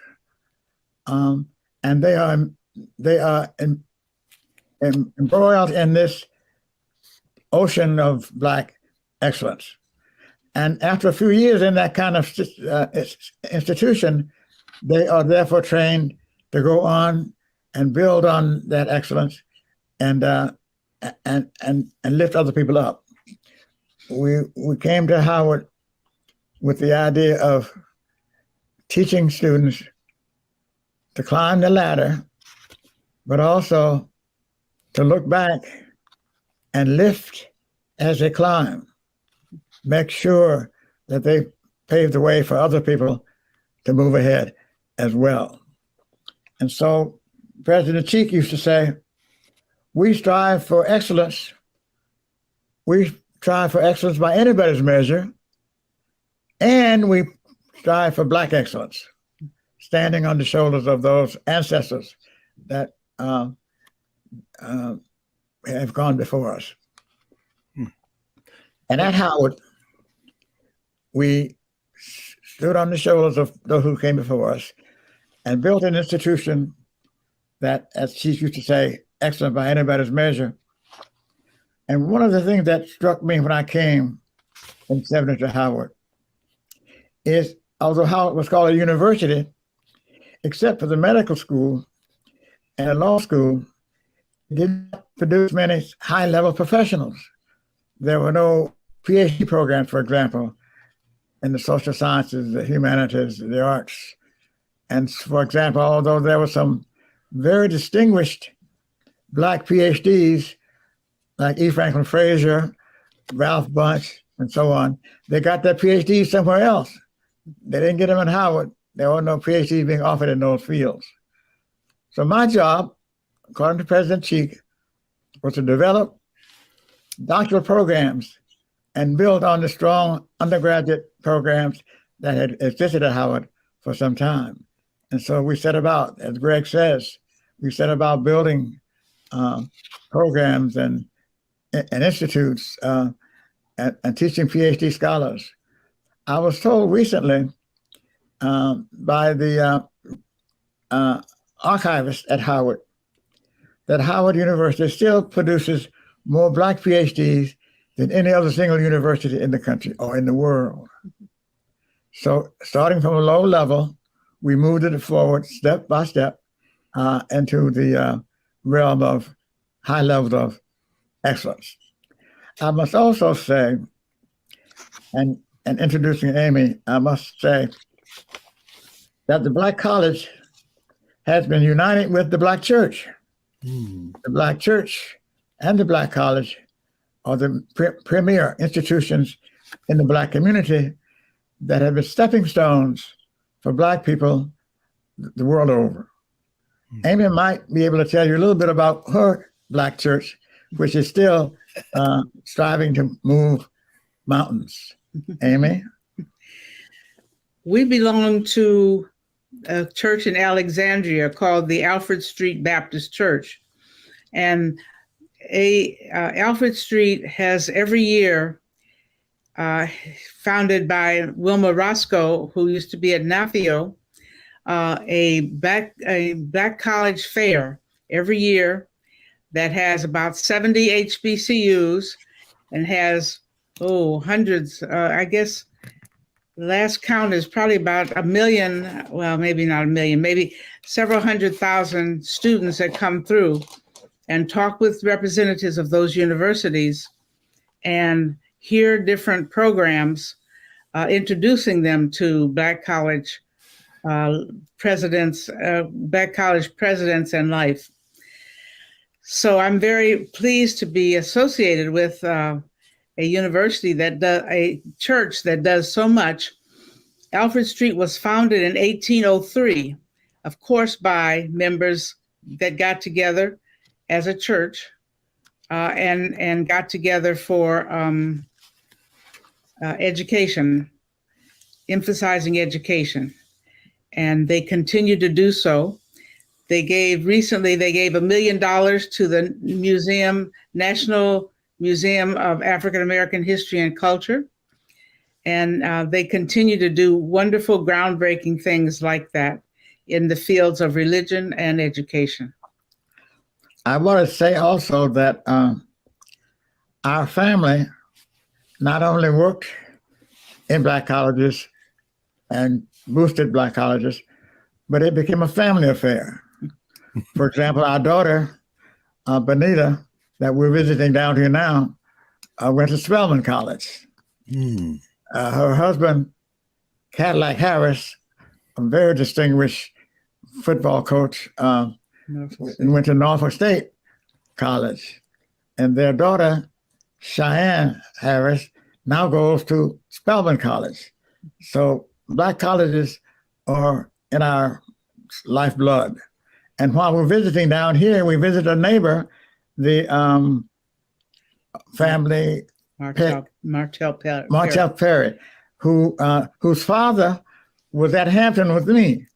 and they are embroiled in this ocean of Black excellence. And after a few years in that kind of institution, they are therefore trained to go on and build on that excellence and lift other people up. We came to Howard with the idea of teaching students to climb the ladder, but also to look back and lift as they climb, make sure that they pave the way for other people to move ahead as well. And so President Cheek used to say, we strive for excellence. We strive for excellence by anybody's measure, and we strive for Black excellence, standing on the shoulders of those ancestors that have gone before us. And at Howard, we stood on the shoulders of those who came before us and built an institution that, as she used to say, excellent by anybody's measure. And one of the things that struck me when I came in '70 to Howard is, although Howard was called a university, except for the medical school and the law school, it did not produce many high-level professionals. There were no PhD programs, for example, in the social sciences, the humanities, the arts. And for example, although there were some very distinguished Black PhDs like E. Franklin Frazier, Ralph Bunche, and so on, they got their PhDs somewhere else. They didn't get them at Howard. There were no PhDs being offered in those fields. So my job, according to President Cheek, was to develop doctoral programs and build on the strong undergraduate programs that had existed at Howard for some time. And so we set about, as Greg says, we set about building programs and institutes and teaching PhD scholars. I was told recently by the archivist at Howard that Howard University still produces more Black PhDs than any other single university in the country or in the world. So starting from a low level, we moved it forward step by step into the realm of high levels of excellence. I must also say, and introducing Amy, I must say that the Black College has been united with the Black Church. The Black Church and the Black College are the premier institutions in the Black community that have been stepping stones for Black people the world over. Amy might be able to tell you a little bit about her Black church, which is still striving to move mountains. Amy? We belong to a church in Alexandria called the Alfred Street Baptist Church. And Alfred Street has every year, founded by Wilma Roscoe, who used to be at NAFIO, a Black College fair every year that has about 70 HBCUs and has, hundreds, I guess the last count is probably about 1 million, well, maybe not 1 million, maybe several 100,000 students that come through and talk with representatives of those universities and hear different programs, introducing them to Black college presidents, Black college presidents and life. So I'm very pleased to be associated with a university that does, a church that does so much. Alfred Street was founded in 1803, of course, by members that got together as a church and got together for education, emphasizing education. And they continue to do so. Recently they gave $1 million to the museum, National Museum of African American History and Culture. And they continue to do wonderful, groundbreaking things like that in the fields of religion and education. I want to say also that our family not only worked in Black colleges and boosted Black colleges, but it became a family affair. For example, our daughter, Benita, that we're visiting down here now, went to Spelman College. Her husband, Cadillac Harris, a very distinguished football coach, went to Norfolk State College. And their daughter, Cheyenne Harris, now goes to Spelman College. So Black colleges are in our lifeblood. And while we're visiting down here, we visit a neighbor, the family Martell Perry, whose father was at Hampton with me.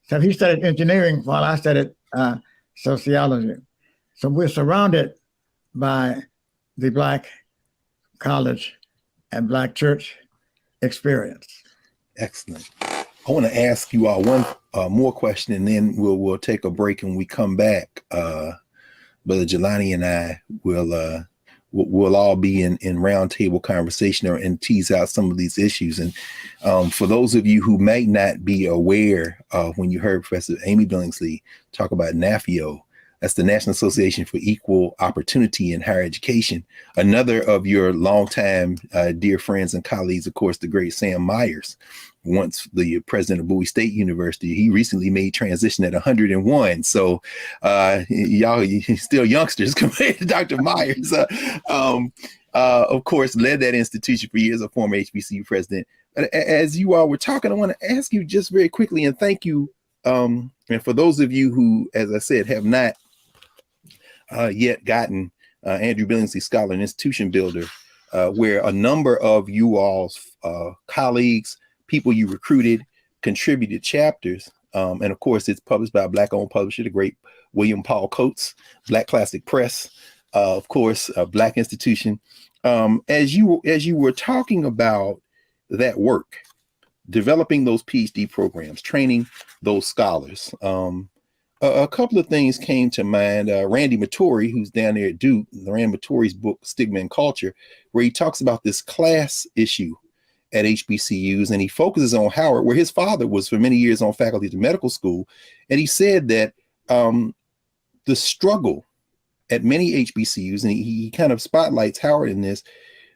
So he studied engineering while I studied sociology. So we're surrounded by the Black college and Black church experience. Excellent. I want to ask you all one more question, and then we'll take a break. And we come back, Brother Jelani and I will all be in roundtable conversation and tease out some of these issues. And for those of you who may not be aware, when you heard Professor Amy Billingsley talk about NAFIO, that's the National Association for Equal Opportunity in Higher Education. Another of your longtime dear friends and colleagues, of course, the great Sam Myers, once the president of Bowie State University. He recently made transition at 101. So y'all still youngsters compared to Dr. Myers. Of course, led that institution for years, a former HBCU president. But as you all were talking, I want to ask you just very quickly, and thank you. And for those of you who, as I said, have not yet gotten Andrew Billingsley Scholar and Institution Builder, where a number of you all's colleagues, people you recruited, contributed chapters. And of course, it's published by a Black-owned publisher, the great William Paul Coates, Black Classic Press, of course, a Black institution. As you were talking about that work, developing those PhD programs, training those scholars, a couple of things came to mind. Randy Maturi, who's down there at Duke, Randy Maturi's book, Stigma and Culture, where he talks about this class issue at HBCUs, and he focuses on Howard, where his father was for many years on faculty at the medical school. And he said that the struggle at many HBCUs, and he kind of spotlights Howard in this,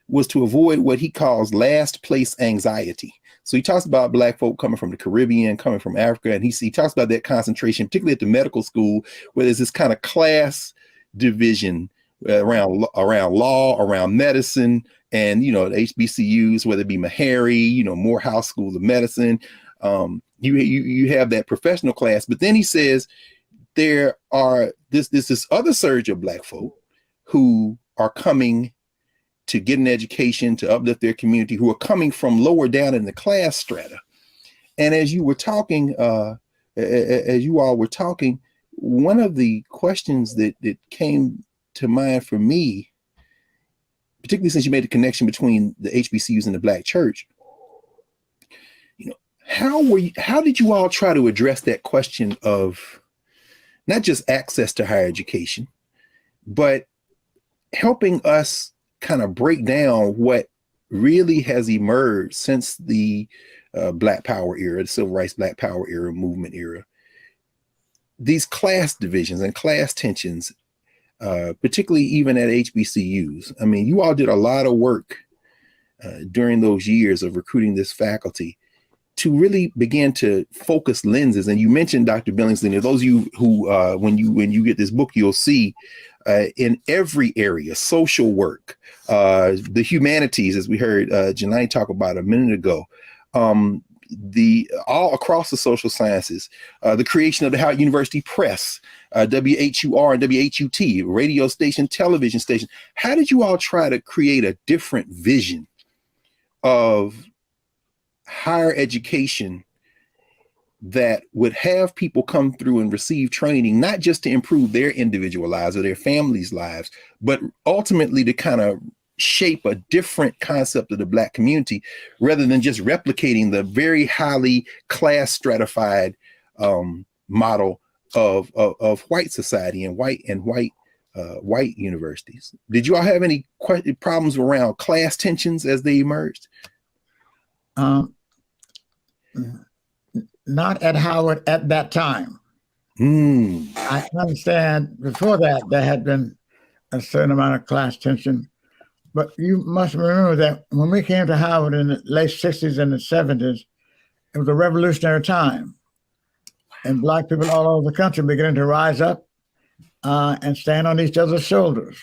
was to avoid what he calls last place anxiety. So he talks about Black folk coming from the Caribbean, coming from Africa, and he talks about that concentration, particularly at the medical school, where there's this kind of class division around law, around medicine, and the HBCUs, whether it be Meharry, Morehouse School of Medicine, you have that professional class. But then he says there are this other surge of Black folk who are coming to get an education, to uplift their community, who are coming from lower down in the class strata. And as you were talking, as you all were talking, one of the questions that came to mind for me, particularly since you made the connection between the HBCUs and the Black church, how did you all try to address that question of not just access to higher education, but helping us kind of break down what really has emerged since the Black Power era, the Civil Rights Black Power era, movement era, these class divisions and class tensions, particularly even at HBCUs. I mean, you all did a lot of work during those years of recruiting this faculty to really begin to focus lenses. And you mentioned Dr. Billingsley. Those of you who, when you get this book, you'll see in every area, social work, the humanities, as we heard Janine talk about a minute ago, all across the social sciences, the creation of the Howard University Press, WHUR and WHUT, radio station, television station. How did you all try to create a different vision of higher education that would have people come through and receive training, not just to improve their individual lives or their families' lives, but ultimately to kind of shape a different concept of the Black community, rather than just replicating the very highly class stratified model of white society and white universities? Did you all have any problems around class tensions as they emerged? Not at Howard at that time. I understand before that there had been a certain amount of class tension, but you must remember that when we came to Howard in the late 60s and the 70s, it was a revolutionary time. And Black people all over the country beginning to rise up and stand on each other's shoulders.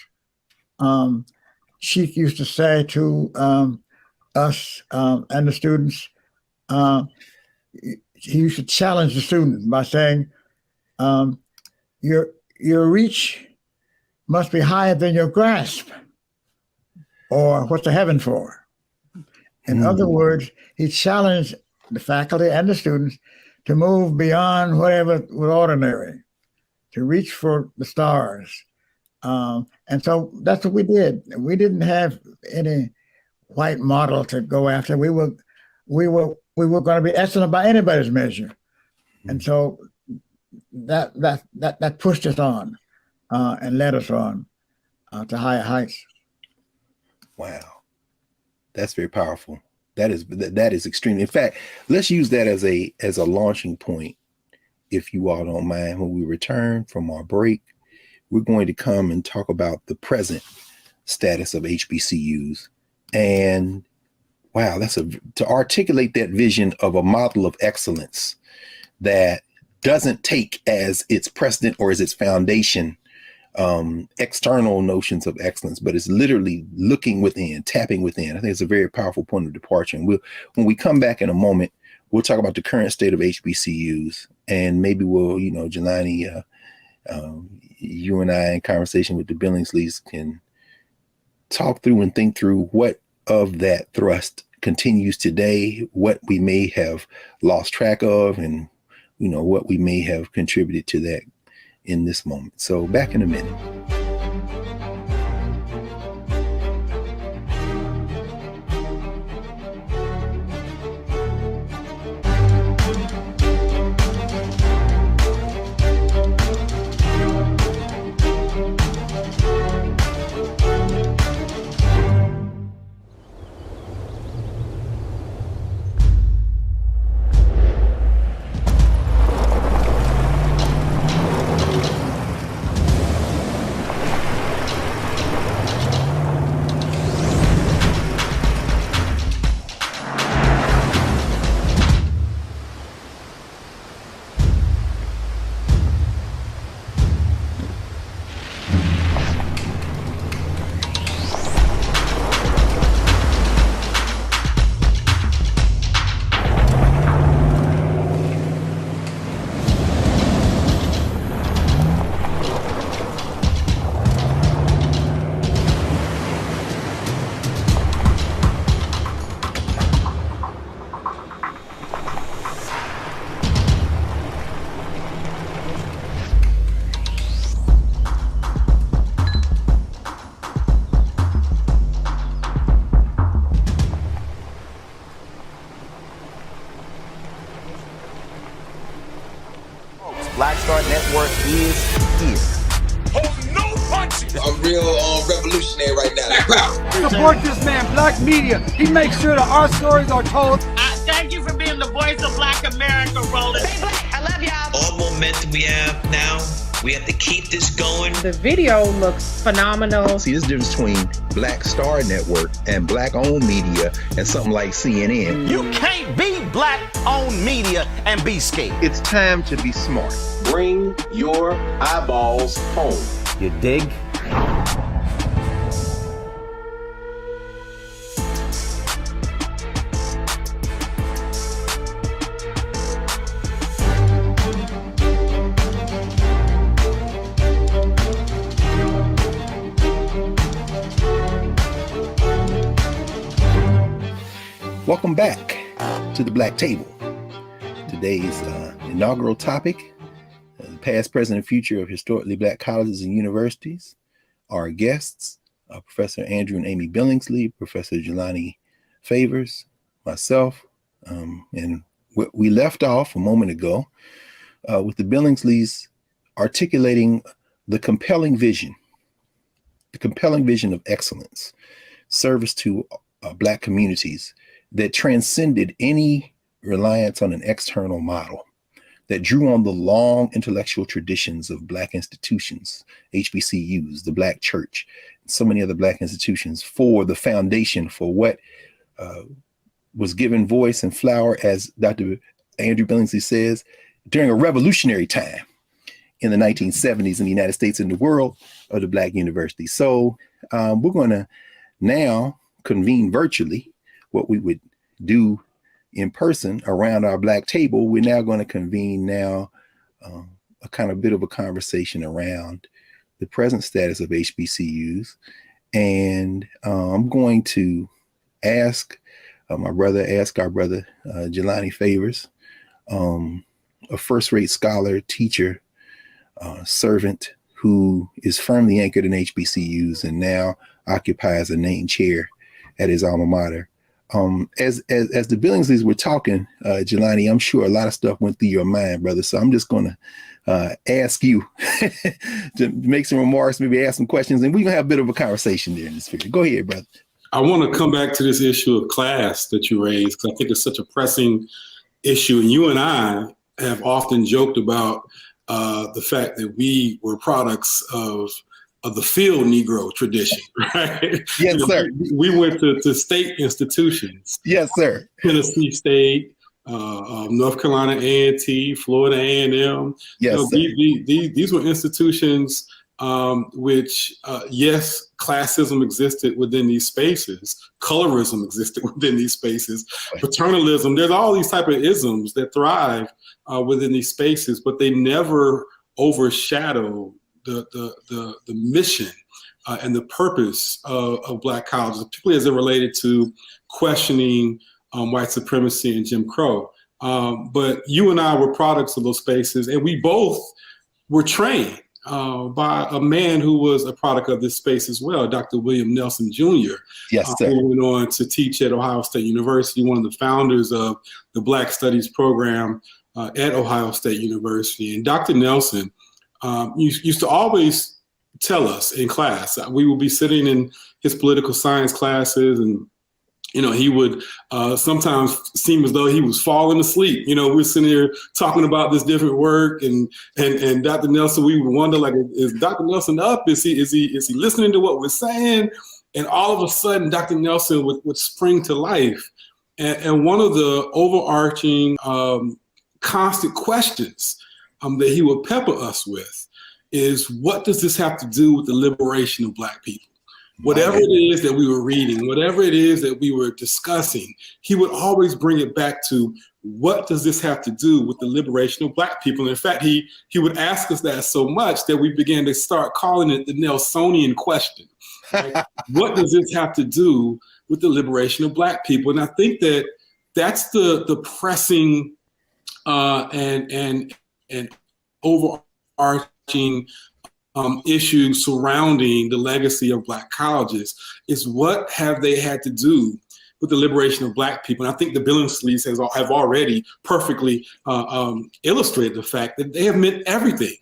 Sheik used to say to us and the students, he used to challenge the students by saying, your reach must be higher than your grasp, or what's the heaven for? In other words, he challenged the faculty and the students to move beyond whatever was ordinary, to reach for the stars. And so that's what we did. We didn't have any white model to go after. We were going to be excellent by anybody's measure. And so that pushed us on and led us on to higher heights. Wow, that's very powerful. That is extreme. In fact, let's use that as a launching point, if you all don't mind. When we return from our break, we're going to come and talk about the present status of HBCUs. And wow, to articulate that vision of a model of excellence that doesn't take as its precedent or as its foundation external notions of excellence, but it's literally looking within, tapping within. I think it's a very powerful point of departure. And when we come back in a moment, we'll talk about the current state of HBCUs, and maybe we'll, Jelani, you and I in conversation with the Billingsleys can talk through and think through what of that thrust continues today, what we may have lost track of, and what we may have contributed to that in this moment. So back in a minute. Black Star Network is here. Oh, no punches! I'm real revolutionary right now. Support this man, Black Media. He makes sure that our stories are told. Thank you for being the voice of Black America, Roland. Stay black. I love y'all. All momentum we have now, we have to keep this going. The video looks phenomenal. See, this difference between Black Star Network and Black-owned media and something like CNN. You can't be Black-owned media and be scared. It's time to be smart. Bring your eyeballs home. You dig? Welcome back to the Black Table. Today's inaugural topic, the past, present, and future of historically Black colleges and universities. Our guests, Professor Andrew and Amy Billingsley, Professor Jelani Favors, myself, and we left off a moment ago with the Billingsleys articulating the compelling vision of excellence, service to Black communities that transcended any reliance on an external model, that drew on the long intellectual traditions of Black institutions, HBCUs, the Black church, and so many other Black institutions for the foundation for what was given voice and flower, as Dr. Andrew Billingsley says, during a revolutionary time in the 1970s in the United States and the world of the Black university. So we're going to now convene virtually what we would do in person around our Black table. We're now going to convene now a kind of bit of a conversation around the present status of HBCUs. And I'm going to ask our brother Jelani Favors, a first-rate scholar, teacher, servant who is firmly anchored in HBCUs and now occupies a named chair at his alma mater. As the Billingsleys were talking, Jelani, I'm sure a lot of stuff went through your mind, brother. So I'm just going to ask you to make some remarks, maybe ask some questions, and we're going to have a bit of a conversation there in this period. Go ahead, brother. I want to come back to this issue of class that you raised, because I think it's such a pressing issue. And you and I have often joked about the fact that we were products of the field Negro tradition, right? Yes, sir. We went to state institutions. Yes, sir. Tennessee State, North Carolina A&T, Florida A&M. Yes, sir. These were institutions which, yes, classism existed within these spaces. Colorism existed within these spaces. Paternalism, there's all these type of isms that thrive within these spaces, but they never overshadow the mission and the purpose of Black colleges, particularly as it related to questioning white supremacy and Jim Crow. But you and I were products of those spaces, and we both were trained by a man who was a product of this space as well, Dr. William Nelson Jr. Yes, sir. Who went on to teach at Ohio State University, one of the founders of the Black Studies program at Ohio State University. And Dr. Nelson used to always tell us in class, we would be sitting in his political science classes, and he would sometimes seem as though he was falling asleep. We're sitting here talking about this different work, and Dr. Nelson, we would wonder, like, is Dr. Nelson up? Is he listening to what we're saying? And all of a sudden, Dr. Nelson would spring to life. And one of the overarching constant questions that he would pepper us with is, what does this have to do with the liberation of Black people? Whatever it is that we were reading, whatever it is that we were discussing, he would always bring it back to, what does this have to do with the liberation of Black people? And in fact, he would ask us that so much that we began to start calling it the Nelsonian question. Right? What does this have to do with the liberation of Black people? And I think that that's the pressing and overarching issue surrounding the legacy of Black colleges, is what have they had to do with the liberation of Black people? And I think the Billingsleys have already perfectly illustrated the fact that they have meant everything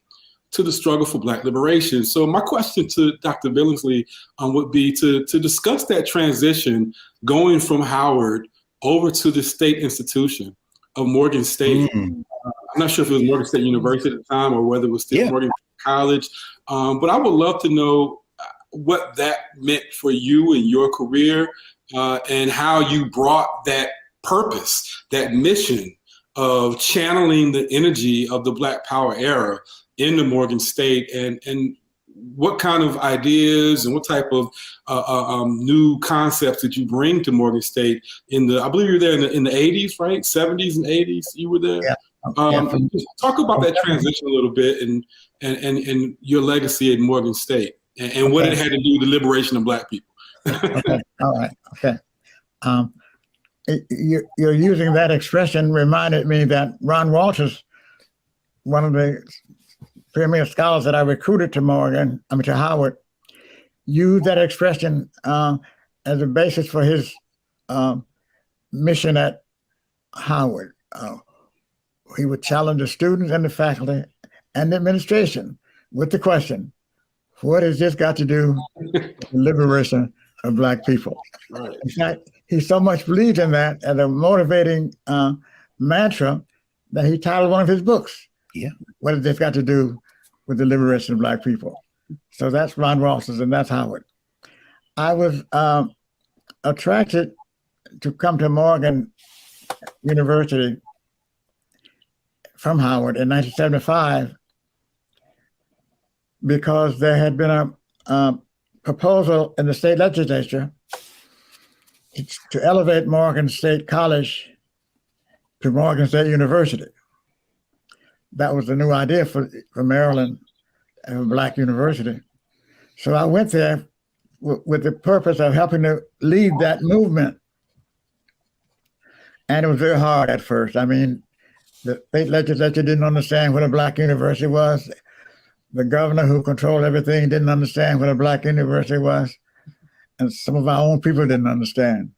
to the struggle for Black liberation. So my question to Dr. Billingsley would be to discuss that transition going from Howard over to the state institution of Morgan State. I'm not sure if it was Morgan State University at the time or whether it was still Morgan College. But I would love to know what that meant for you and your career, and how you brought that purpose, that mission of channeling the energy of the Black Power era into Morgan State, and what kind of ideas and what type of new concepts did you bring to Morgan State I believe you were there in the 80s, right? 70s and 80s, you were there? Yeah. Talk about that transition a little bit, and your legacy at Morgan State, and what it had to do with the liberation of Black people. Okay. All right. Okay. You're using that expression reminded me that Ron Walters, one of the premier scholars that I recruited to Howard, used that expression as a basis for his mission at Howard. He would challenge the students and the faculty and the administration with the question, what has this got to do with the liberation of Black people? Right. In fact, he so much believed in that as a motivating mantra that he titled one of his books, What has this got to do with the liberation of Black people? So that's Ron Walters, and that's Howard. I was attracted to come to Morgan University from Howard in 1975 because there had been a proposal in the state legislature to elevate Morgan State College to Morgan State University. That was the new idea for Maryland, a Black university. So I went there with the purpose of helping to lead that movement. And it was very hard at first. I mean, the state legislature didn't understand what a Black university was. The governor who controlled everything didn't understand what a Black university was. And some of our own people didn't understand.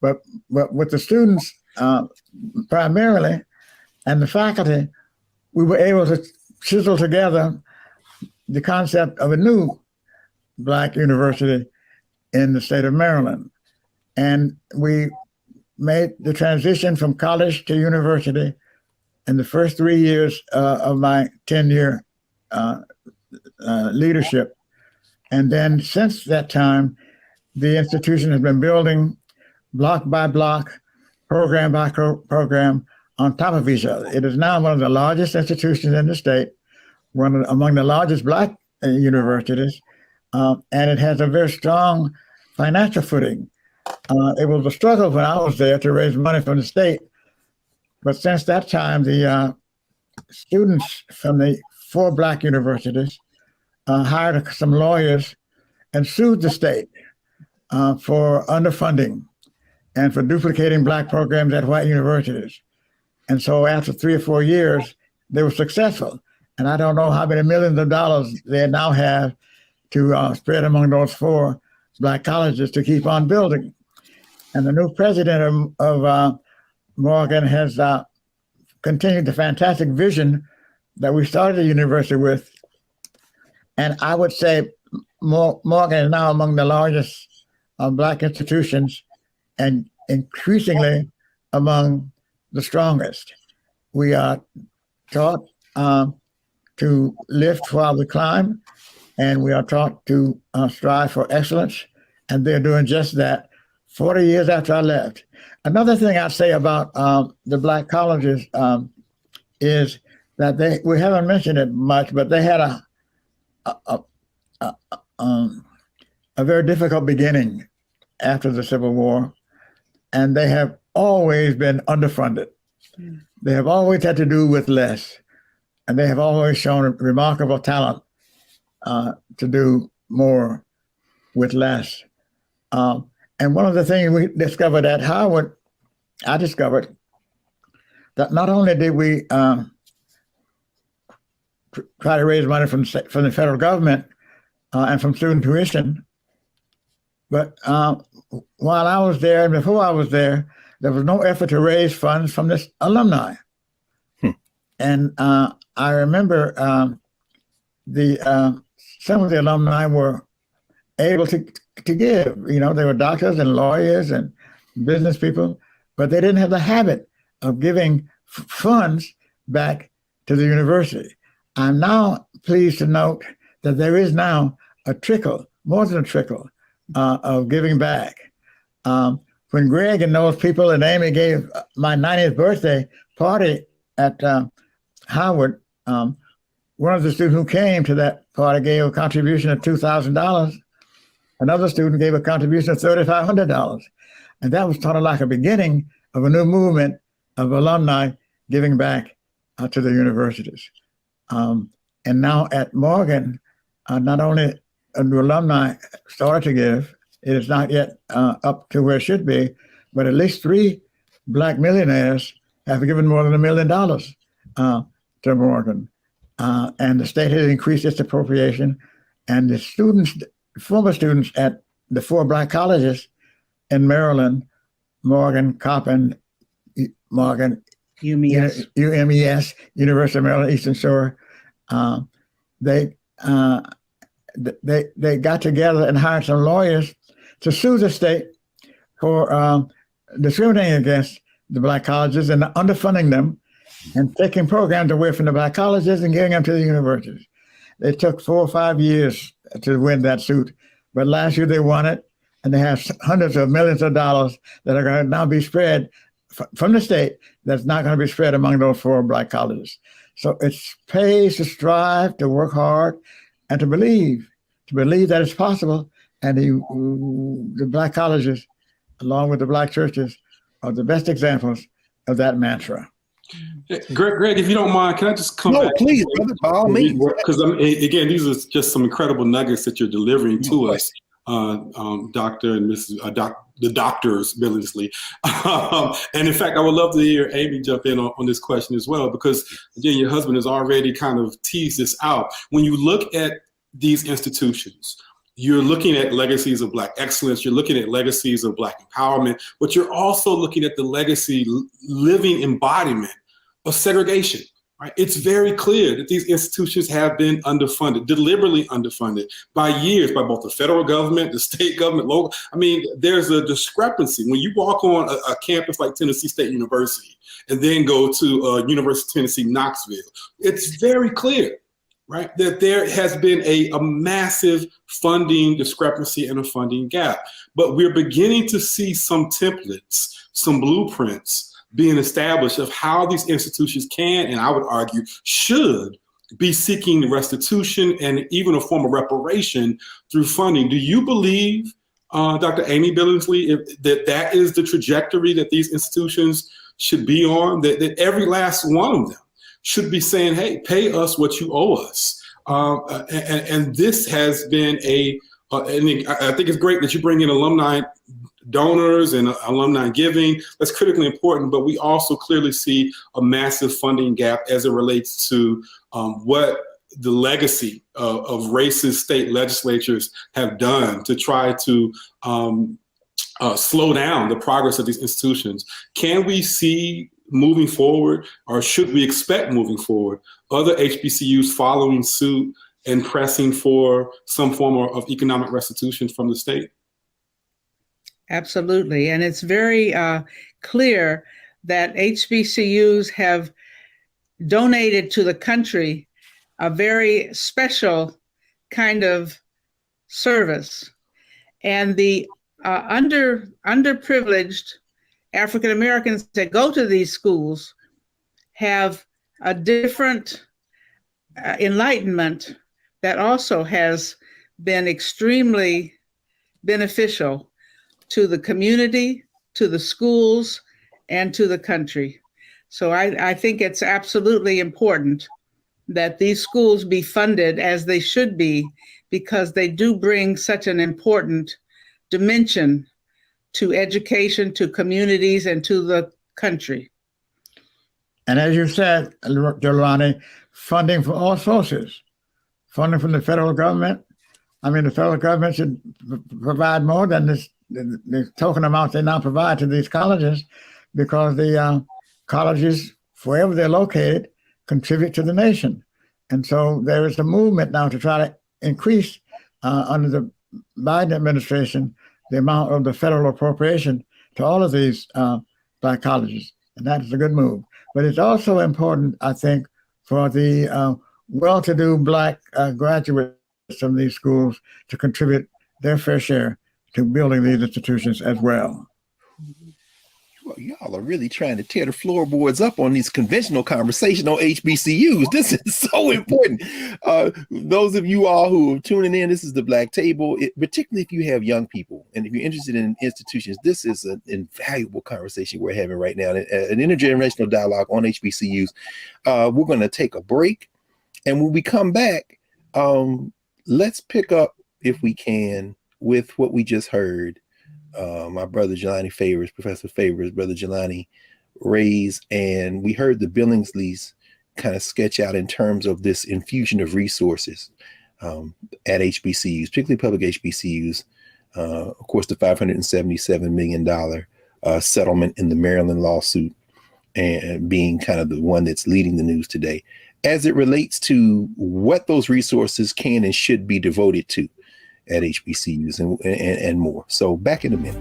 But with the students primarily and the faculty, we were able to chisel together the concept of a new Black university in the state of Maryland. And we made the transition from college to university in the first 3 years of my 10-year leadership. And then since that time, the institution has been building block by block, program by program on top of each other. It is now one of the largest institutions in the state, among the largest Black universities, and it has a very strong financial footing. It was a struggle when I was there to raise money from the state, but since that time, the students from the 4 Black universities hired some lawyers and sued the state for underfunding and for duplicating Black programs at white universities. And so after 3 or 4 years, they were successful. And I don't know how many millions of dollars they now have to spread among those 4 Black colleges to keep on building. And the new president of Morgan has continued the fantastic vision that we started the university with. And I would say Morgan is now among the largest Black institutions and increasingly among the strongest. We are taught to lift while we climb, and we are taught to strive for excellence, and they're doing just that 40 years after I left. Another thing I'd say about the Black colleges is that we haven't mentioned it much, but they had a very difficult beginning after the Civil War, and they have always been underfunded. They have always had to do with less, and they have always shown remarkable talent to do more with less. And one of the things we discovered at Howard, I discovered that not only did we try to raise money from the federal government and from student tuition, but while I was there and before I was there was no effort to raise funds from this alumni. And I remember some of the alumni were able to give. You know, they were doctors and lawyers and business people, but they didn't have the habit of giving funds back to the university. I'm now pleased to note that there is now a trickle, more than a trickle, of giving back. When Greg and those people and Amy gave my 90th birthday party at Howard, one of the students who came to that party gave a contribution of $2,000. Another student gave a contribution of $3,500. And that was sort of like a beginning of a new movement of alumni giving back to the universities. And now at Morgan, not only do alumni start to give, it is not yet up to where it should be, but at least 3 Black millionaires have given more than $1 million to Morgan. And the state has increased its appropriation, and the students, former students at the 4 Black colleges in Maryland, Morgan, Coppin, Morgan, UMES, University of Maryland, Eastern Shore, they got together and hired some lawyers to sue the state for discriminating against the Black colleges and underfunding them and taking programs away from the Black colleges and giving them to the universities. It took 4 or 5 years to win that suit, but last year they won it, and they have hundreds of millions of dollars that are going to now be spread from the state that's not going to be spread among those 4 Black colleges. So it pays to strive, to work hard, and to believe that it's possible. And the Black colleges, along with the Black churches, are the best examples of that mantra. Greg, if you don't mind, can I just come back? No, please, brother, by all means. Because again, these are just some incredible nuggets that you're delivering to us, Dr. and Mrs. The doctors, Billingsley. And in fact, I would love to hear Amy jump in on this question as well, because again, your husband has already kind of teased this out. When you look at these institutions, you're looking at legacies of Black excellence, you're looking at legacies of Black empowerment, but you're also looking at the legacy, living embodiment of segregation, right? It's very clear that these institutions have been underfunded, deliberately underfunded by years, by both the federal government, the state government, local. I mean, there's a discrepancy. When you walk on a campus like Tennessee State University and then go to University of Tennessee, Knoxville, it's very clear, right, that there has been a massive funding discrepancy and a funding gap. But we're beginning to see some templates, some blueprints being established of how these institutions can, and I would argue should, be seeking restitution and even a form of reparation through funding. Do you believe, Dr. Amy Billingsley, that is the trajectory that these institutions should be on, that every last one of them should be saying, hey, pay us what you owe us? And this has been a and I think it's great that you bring in alumni donors and alumni giving. That's critically important, but we also clearly see a massive funding gap as it relates to what the legacy of racist state legislatures have done to try to slow down the progress of these institutions. Can we see moving forward, or should we expect moving forward, other HBCUs following suit and pressing for some form of economic restitution from the state? Absolutely. And it's very clear that HBCUs have donated to the country a very special kind of service. And the underprivileged African Americans that go to these schools have a different enlightenment that also has been extremely beneficial to the community, to the schools, and to the country. So I think it's absolutely important that these schools be funded as they should be, because they do bring such an important dimension to education, to communities, and to the country. And as you said, Jolani, funding from all sources, funding from the federal government. I mean, the federal government should provide more than the token amount they now provide to these colleges, because the colleges, wherever they're located, contribute to the nation. And so there is a movement now to try to increase, under the Biden administration, the amount of the federal appropriation to all of these Black colleges. And that is a good move. But it's also important, I think, for the well-to-do Black graduates from these schools to contribute their fair share to building these institutions as well. Well, y'all are really trying to tear the floorboards up on these conventional conversations on HBCUs. This is so important. Those of you all who are tuning in, this is the Black Table, particularly if you have young people and if you're interested in institutions, this is an invaluable conversation we're having right now, an intergenerational dialogue on HBCUs. We're going to take a break, and when we come back, let's pick up, if we can, with what we just heard. My brother Jelani Favors, Professor Favors, brother Jelani raised, and we heard the Billingsley's kind of sketch out in terms of this infusion of resources at HBCUs, particularly public HBCUs. Of course, the $577 million settlement in the Maryland lawsuit, and being kind of the one that's leading the news today, as it relates to what those resources can and should be devoted to at HBCUs and more. So back in a minute.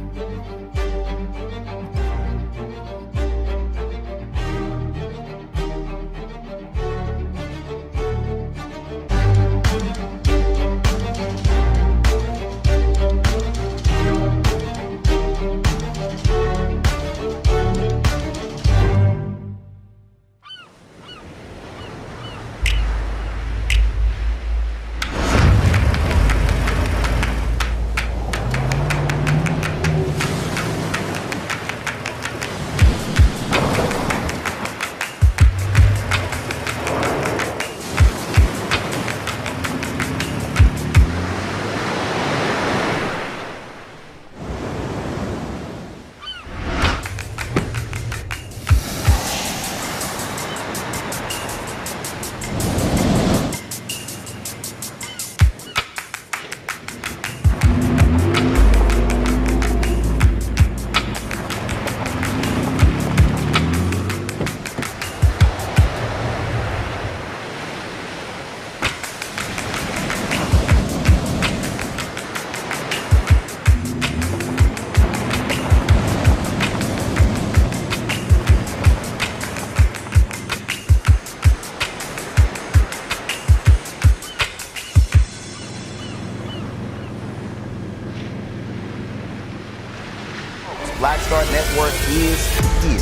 Black Star Network is here.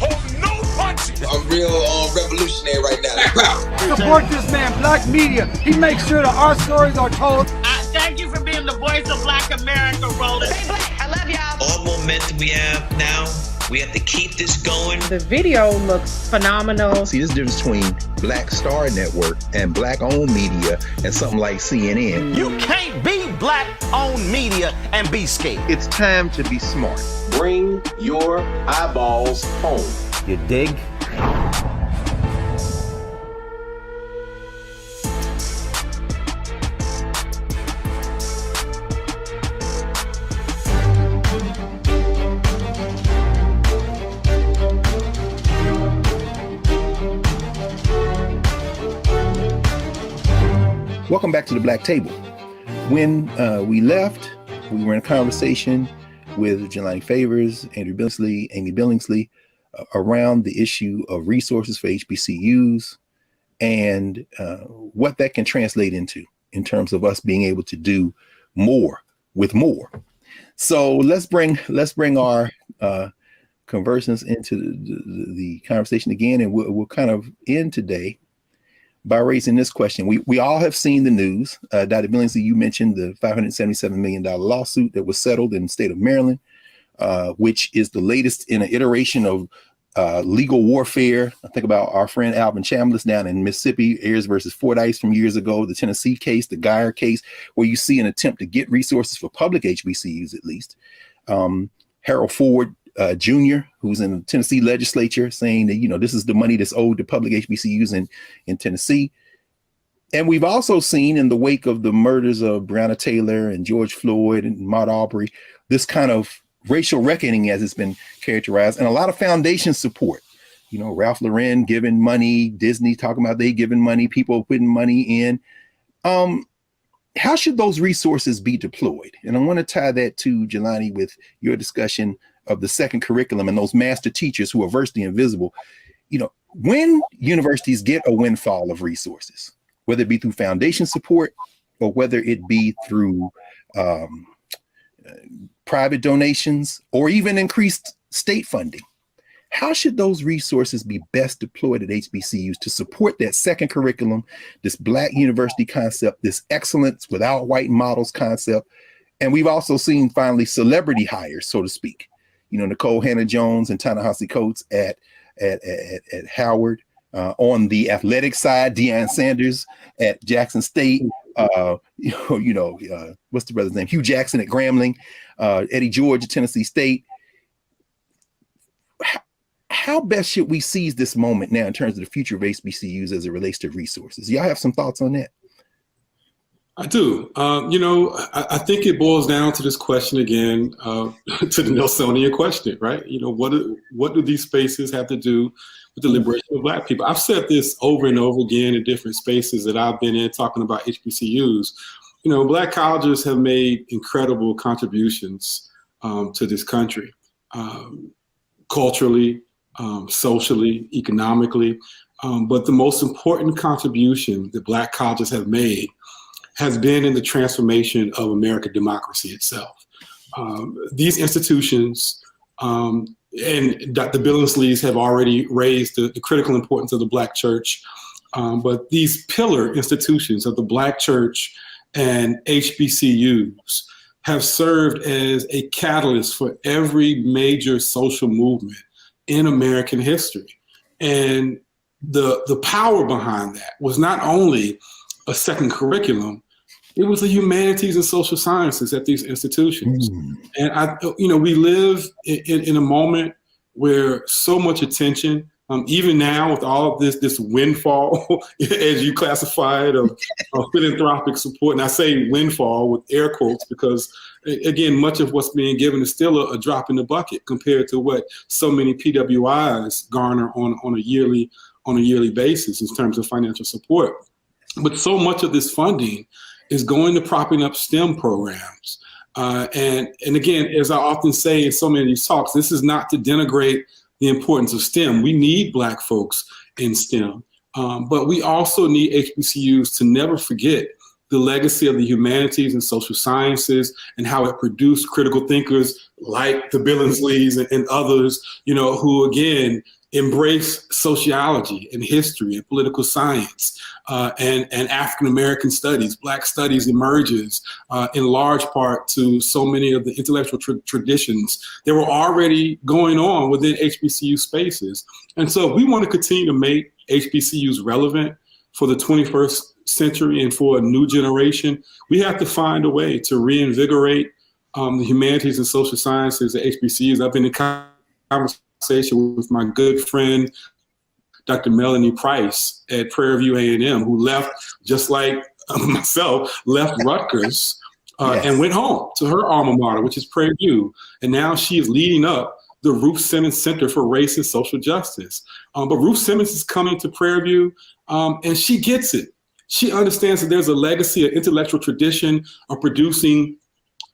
Oh, no punches! I'm real revolutionary right now. Support this man, Black Media. He makes sure that our stories are told. Thank you for being the voice of Black America, Roland. All momentum we have now, We have to keep this going. The video looks phenomenal. See, there's a difference between Black Star Network and Black-owned media and something like CNN. You can't be black-owned media and be scared. It's time to be smart. Bring your eyeballs home. You dig? Welcome back to the Black Table. When we left, we were in a conversation with Jelani Favors, Andrew Billingsley, Amy Billingsley, around the issue of resources for HBCUs and what that can translate into in terms of us being able to do more with more. So let's bring our conversants into the conversation again, and we'll kind of end today by raising this question. We all have seen the news. Dr. Billingsley, you mentioned the $577 million lawsuit that was settled in the state of Maryland, which is the latest in an iteration of legal warfare. I think about our friend Alvin Chambliss down in Mississippi, Ayers versus Fordyce from years ago, the Tennessee case, the Geyer case, where you see an attempt to get resources for public HBCUs at least. Harold Ford Jr., who's in the Tennessee legislature, saying that, this is the money that's owed to public HBCUs in Tennessee. And we've also seen in the wake of the murders of Breonna Taylor and George Floyd and Ahmaud Arbery, this kind of racial reckoning, as it's been characterized, and a lot of foundation support. Ralph Lauren giving money, Disney talking about they giving money, people putting money in. How should those resources be deployed? And I want to tie that to, Jelani, with your discussion of the second curriculum and those master teachers who are versed the invisible. When universities get a windfall of resources, whether it be through foundation support or whether it be through private donations or even increased state funding, how should those resources be best deployed at HBCUs to support that second curriculum, this Black university concept, this excellence without white models concept? And we've also seen finally celebrity hires, so to speak. Nicole Hannah-Jones and Ta-Nehisi Coates at Howard. On the athletic side, Deion Sanders at Jackson State. What's the brother's name? Hugh Jackson at Grambling. Eddie George at Tennessee State. How best should we seize this moment now in terms of the future of HBCUs as it relates to resources? Y'all have some thoughts on that? I do. I think it boils down to this question again, to the Nelsonian question, right? What do these spaces have to do with the liberation of Black people? I've said this over and over again in different spaces that I've been in talking about HBCUs. Black colleges have made incredible contributions to this country, culturally, socially, economically. But the most important contribution that Black colleges have made has been in the transformation of American democracy itself. These institutions, and Dr. Billingsleys have already raised the critical importance of the Black church, but these pillar institutions of the Black church and HBCUs have served as a catalyst for every major social movement in American history. And the power behind that was not only a second curriculum, it was the humanities and social sciences at these institutions. And we live in a moment where so much attention, even now with all of this windfall, as you classify it, of philanthropic support, and I say windfall with air quotes because, again, much of what's being given is still a drop in the bucket compared to what so many PWIs garner on a yearly basis in terms of financial support. But so much of this funding is going to propping up STEM programs. And again, as I often say in so many of these talks, this is not to denigrate the importance of STEM. We need Black folks in STEM, but we also need HBCUs to never forget the legacy of the humanities and social sciences and how it produced critical thinkers like the Billingsleys and others, who again embrace sociology and history and political science and African-American studies. Black studies emerges in large part to so many of the intellectual traditions that were already going on within HBCU spaces. And so we want to continue to make HBCUs relevant for the 21st century and for a new generation. We have to find a way to reinvigorate the humanities and social sciences at HBCUs. I've been in conversation with my good friend, Dr. Melanie Price at Prairie View A&M, who left, just like myself, left Rutgers and went home to her alma mater, which is Prairie View. And now she is leading up the Ruth Simmons Center for Race and Social Justice. But Ruth Simmons is coming to Prairie View and she gets it. She understands that there's a legacy, an intellectual tradition of producing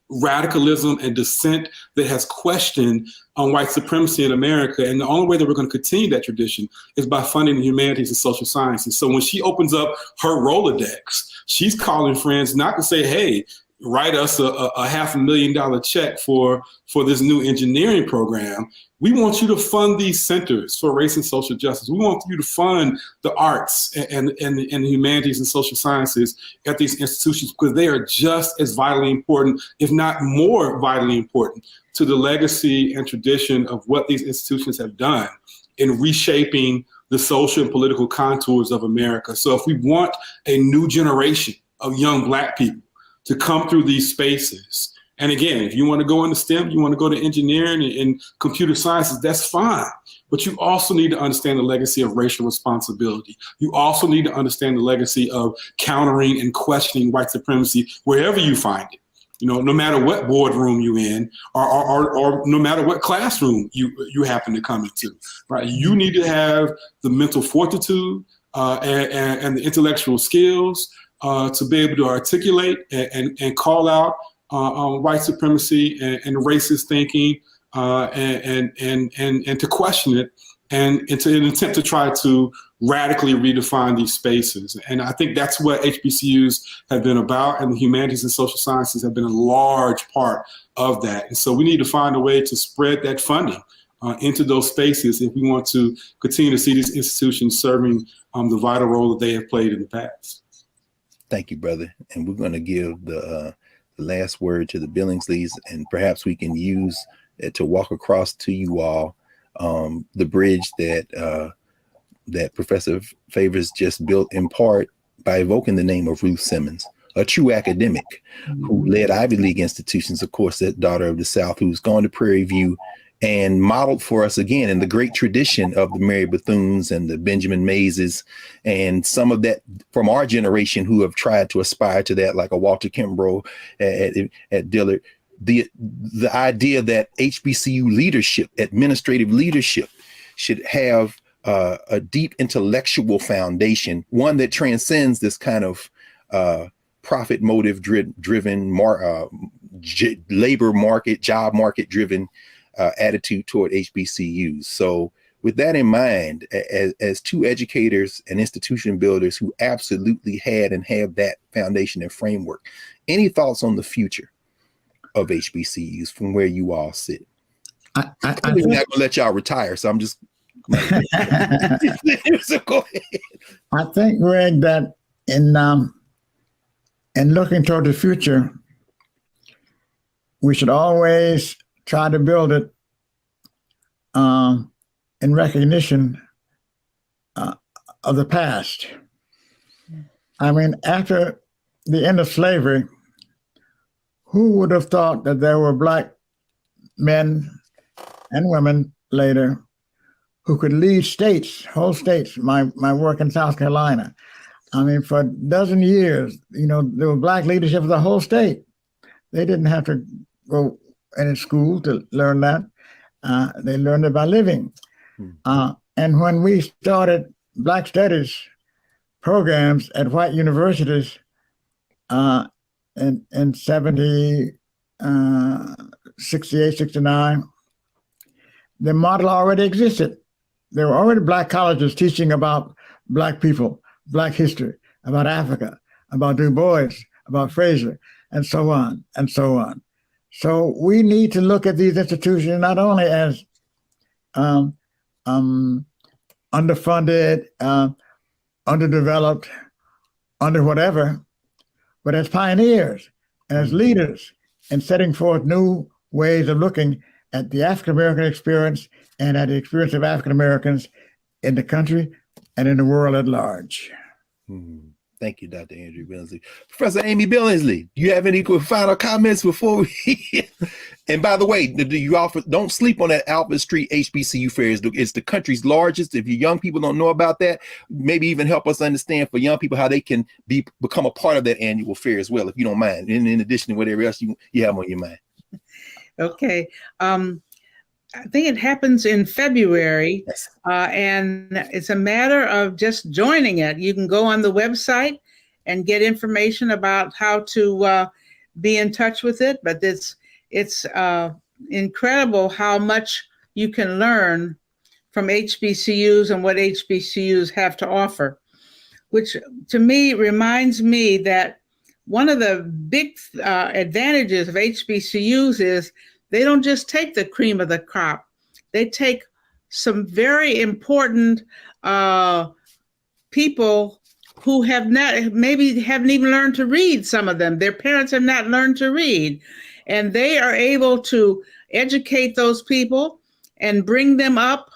radicalism and dissent that has questioned white supremacy in America. And the only way that we're going to continue that tradition is by funding the humanities and social sciences. So when she opens up her Rolodex, she's calling friends not to say, hey, write us a $500,000 check for this new engineering program. We want you to fund these centers for race and social justice. We want you to fund the arts and the humanities and social sciences at these institutions, because they are just as vitally important, if not more vitally important, to the legacy and tradition of what these institutions have done in reshaping the social and political contours of America. So if we want a new generation of young Black people to come through these spaces, and again, if you want to go into STEM, you want to go to engineering and computer sciences, that's fine. But you also need to understand the legacy of racial responsibility. You also need to understand the legacy of countering and questioning white supremacy wherever you find it. No matter what boardroom you're in, or no matter what classroom you happen to come into, right? You need to have the mental fortitude and the intellectual skills to be able to articulate and call out white supremacy and racist thinking, and to question it, and to an attempt to try to radically redefine these spaces. And I think that's what HBCUs have been about, and the humanities and social sciences have been a large part of that. And so we need to find a way to spread that funding into those spaces if we want to continue to see these institutions serving the vital role that they have played in the past. Thank you, brother. And we're going to give the last word to the Billingsleys, and perhaps we can use it to walk across to you all the bridge that Professor Favors just built, in part by evoking the name of Ruth Simmons, a true academic who led Ivy League institutions, of course, that daughter of the South, who's gone to Prairie View and modeled for us again in the great tradition of the Mary Bethunes and the Benjamin Mazes, and some of that from our generation who have tried to aspire to that, like a Walter Kimbrough at Dillard. The idea that HBCU leadership, administrative leadership, should have a deep intellectual foundation, one that transcends this kind of profit motive driven labor market, job market driven attitude toward HBCUs. So with that in mind, as two educators and institution builders who absolutely had and have that foundation and framework, any thoughts on the future of HBCUs from where you all sit? I'm not gonna let y'all retire, so I'm just so go ahead. I think, Greg, that in looking toward the future, we should always try to build it in recognition of the past. I mean, after the end of slavery, who would have thought that there were Black men and women later who could lead states, whole states? My work in South Carolina, I mean, for a dozen years, there was Black leadership of the whole state. They didn't have to go in school to learn that. They learned it by living. And when we started Black studies programs at white universities in 68, 69, the model already existed. There were already Black colleges teaching about Black people, Black history, about Africa, about Du Bois, about Fraser, and so on, and so on. So we need to look at these institutions not only as underfunded, underdeveloped, under whatever, but as pioneers, as leaders, in setting forth new ways of looking at the African American experience and at the experience of African Americans in the country and in the world at large. Thank you, Dr. Andrew Billingsley. Professor Amy Billingsley, do you have any final comments before we? And by the way, don't sleep on that Alfred Street HBCU fair. It's the country's largest. If you young people don't know about that, maybe even help us understand for young people how they can become a part of that annual fair as well, if you don't mind, in addition to whatever else you have on your mind. Okay. I think it happens in February, yes. And it's a matter of just joining it. You can go on the website and get information about how to be in touch with it. But it's incredible how much you can learn from HBCUs and what HBCUs have to offer, which to me reminds me that one of the big advantages of HBCUs is they don't just take the cream of the crop. They take some very important people who maybe haven't even learned to read. Some of them, their parents have not learned to read, and they are able to educate those people and bring them up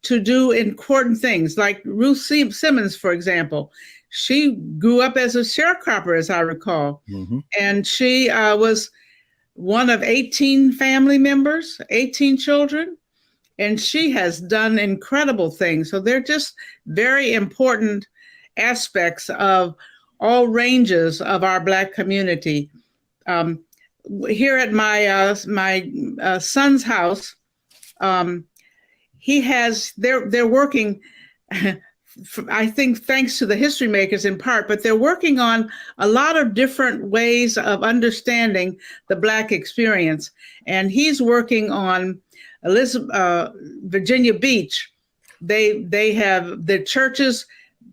to do important things. Like Ruth Simmons, for example, she grew up as a sharecropper, as I recall, and she was one of 18 family members, 18 children, and she has done incredible things. So they're just very important aspects of all ranges of our Black community. Here at my son's house, they're working, I think thanks to the history makers in part, but they're working on a lot of different ways of understanding the Black experience. And he's working on Virginia Beach. They have the churches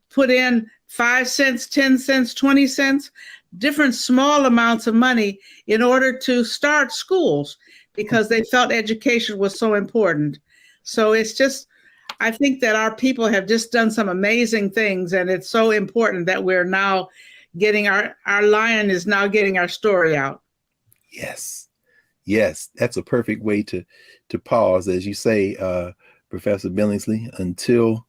put in 5 cents, 10 cents, 20 cents, different small amounts of money in order to start schools because they felt education was so important. So it's just, I think that our people have just done some amazing things, and it's so important that we're now getting our lion is now getting our story out. Yes, that's a perfect way to pause, as you say, Professor Billingsley. Until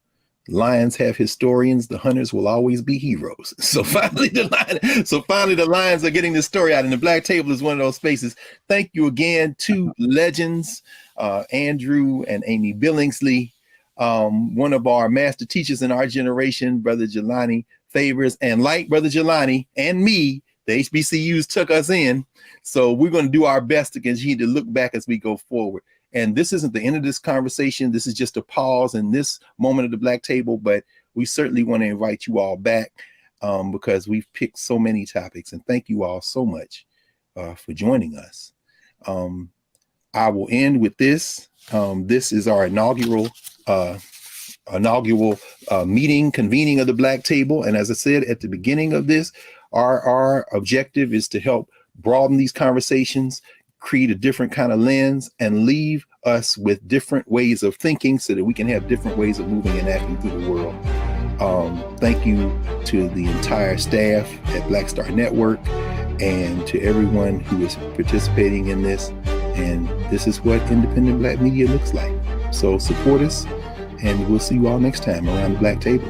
lions have historians, the hunters will always be heroes. So finally, the lions are getting the story out, and the Black Table is one of those spaces. Thank you again, two legends, Andrew and Amy Billingsley. One of our master teachers in our generation, Brother Jelani Favors, and like Brother Jelani and me, the HBCUs took us in. So we're going to do our best to continue to look back as we go forward. And this isn't the end of this conversation. This is just a pause in this moment of the Black Table, but we certainly want to invite you all back because we've picked so many topics. And thank you all so much for joining us. I will end with this. This is our inaugural convening of the Black Table. And as I said at the beginning of this, our objective is to help broaden these conversations, create a different kind of lens, and leave us with different ways of thinking so that we can have different ways of moving and acting through the world. Thank you to the entire staff at Black Star Network and to everyone who is participating in this. And this is what independent Black media looks like. So support us, and we'll see you all next time around the Black Table.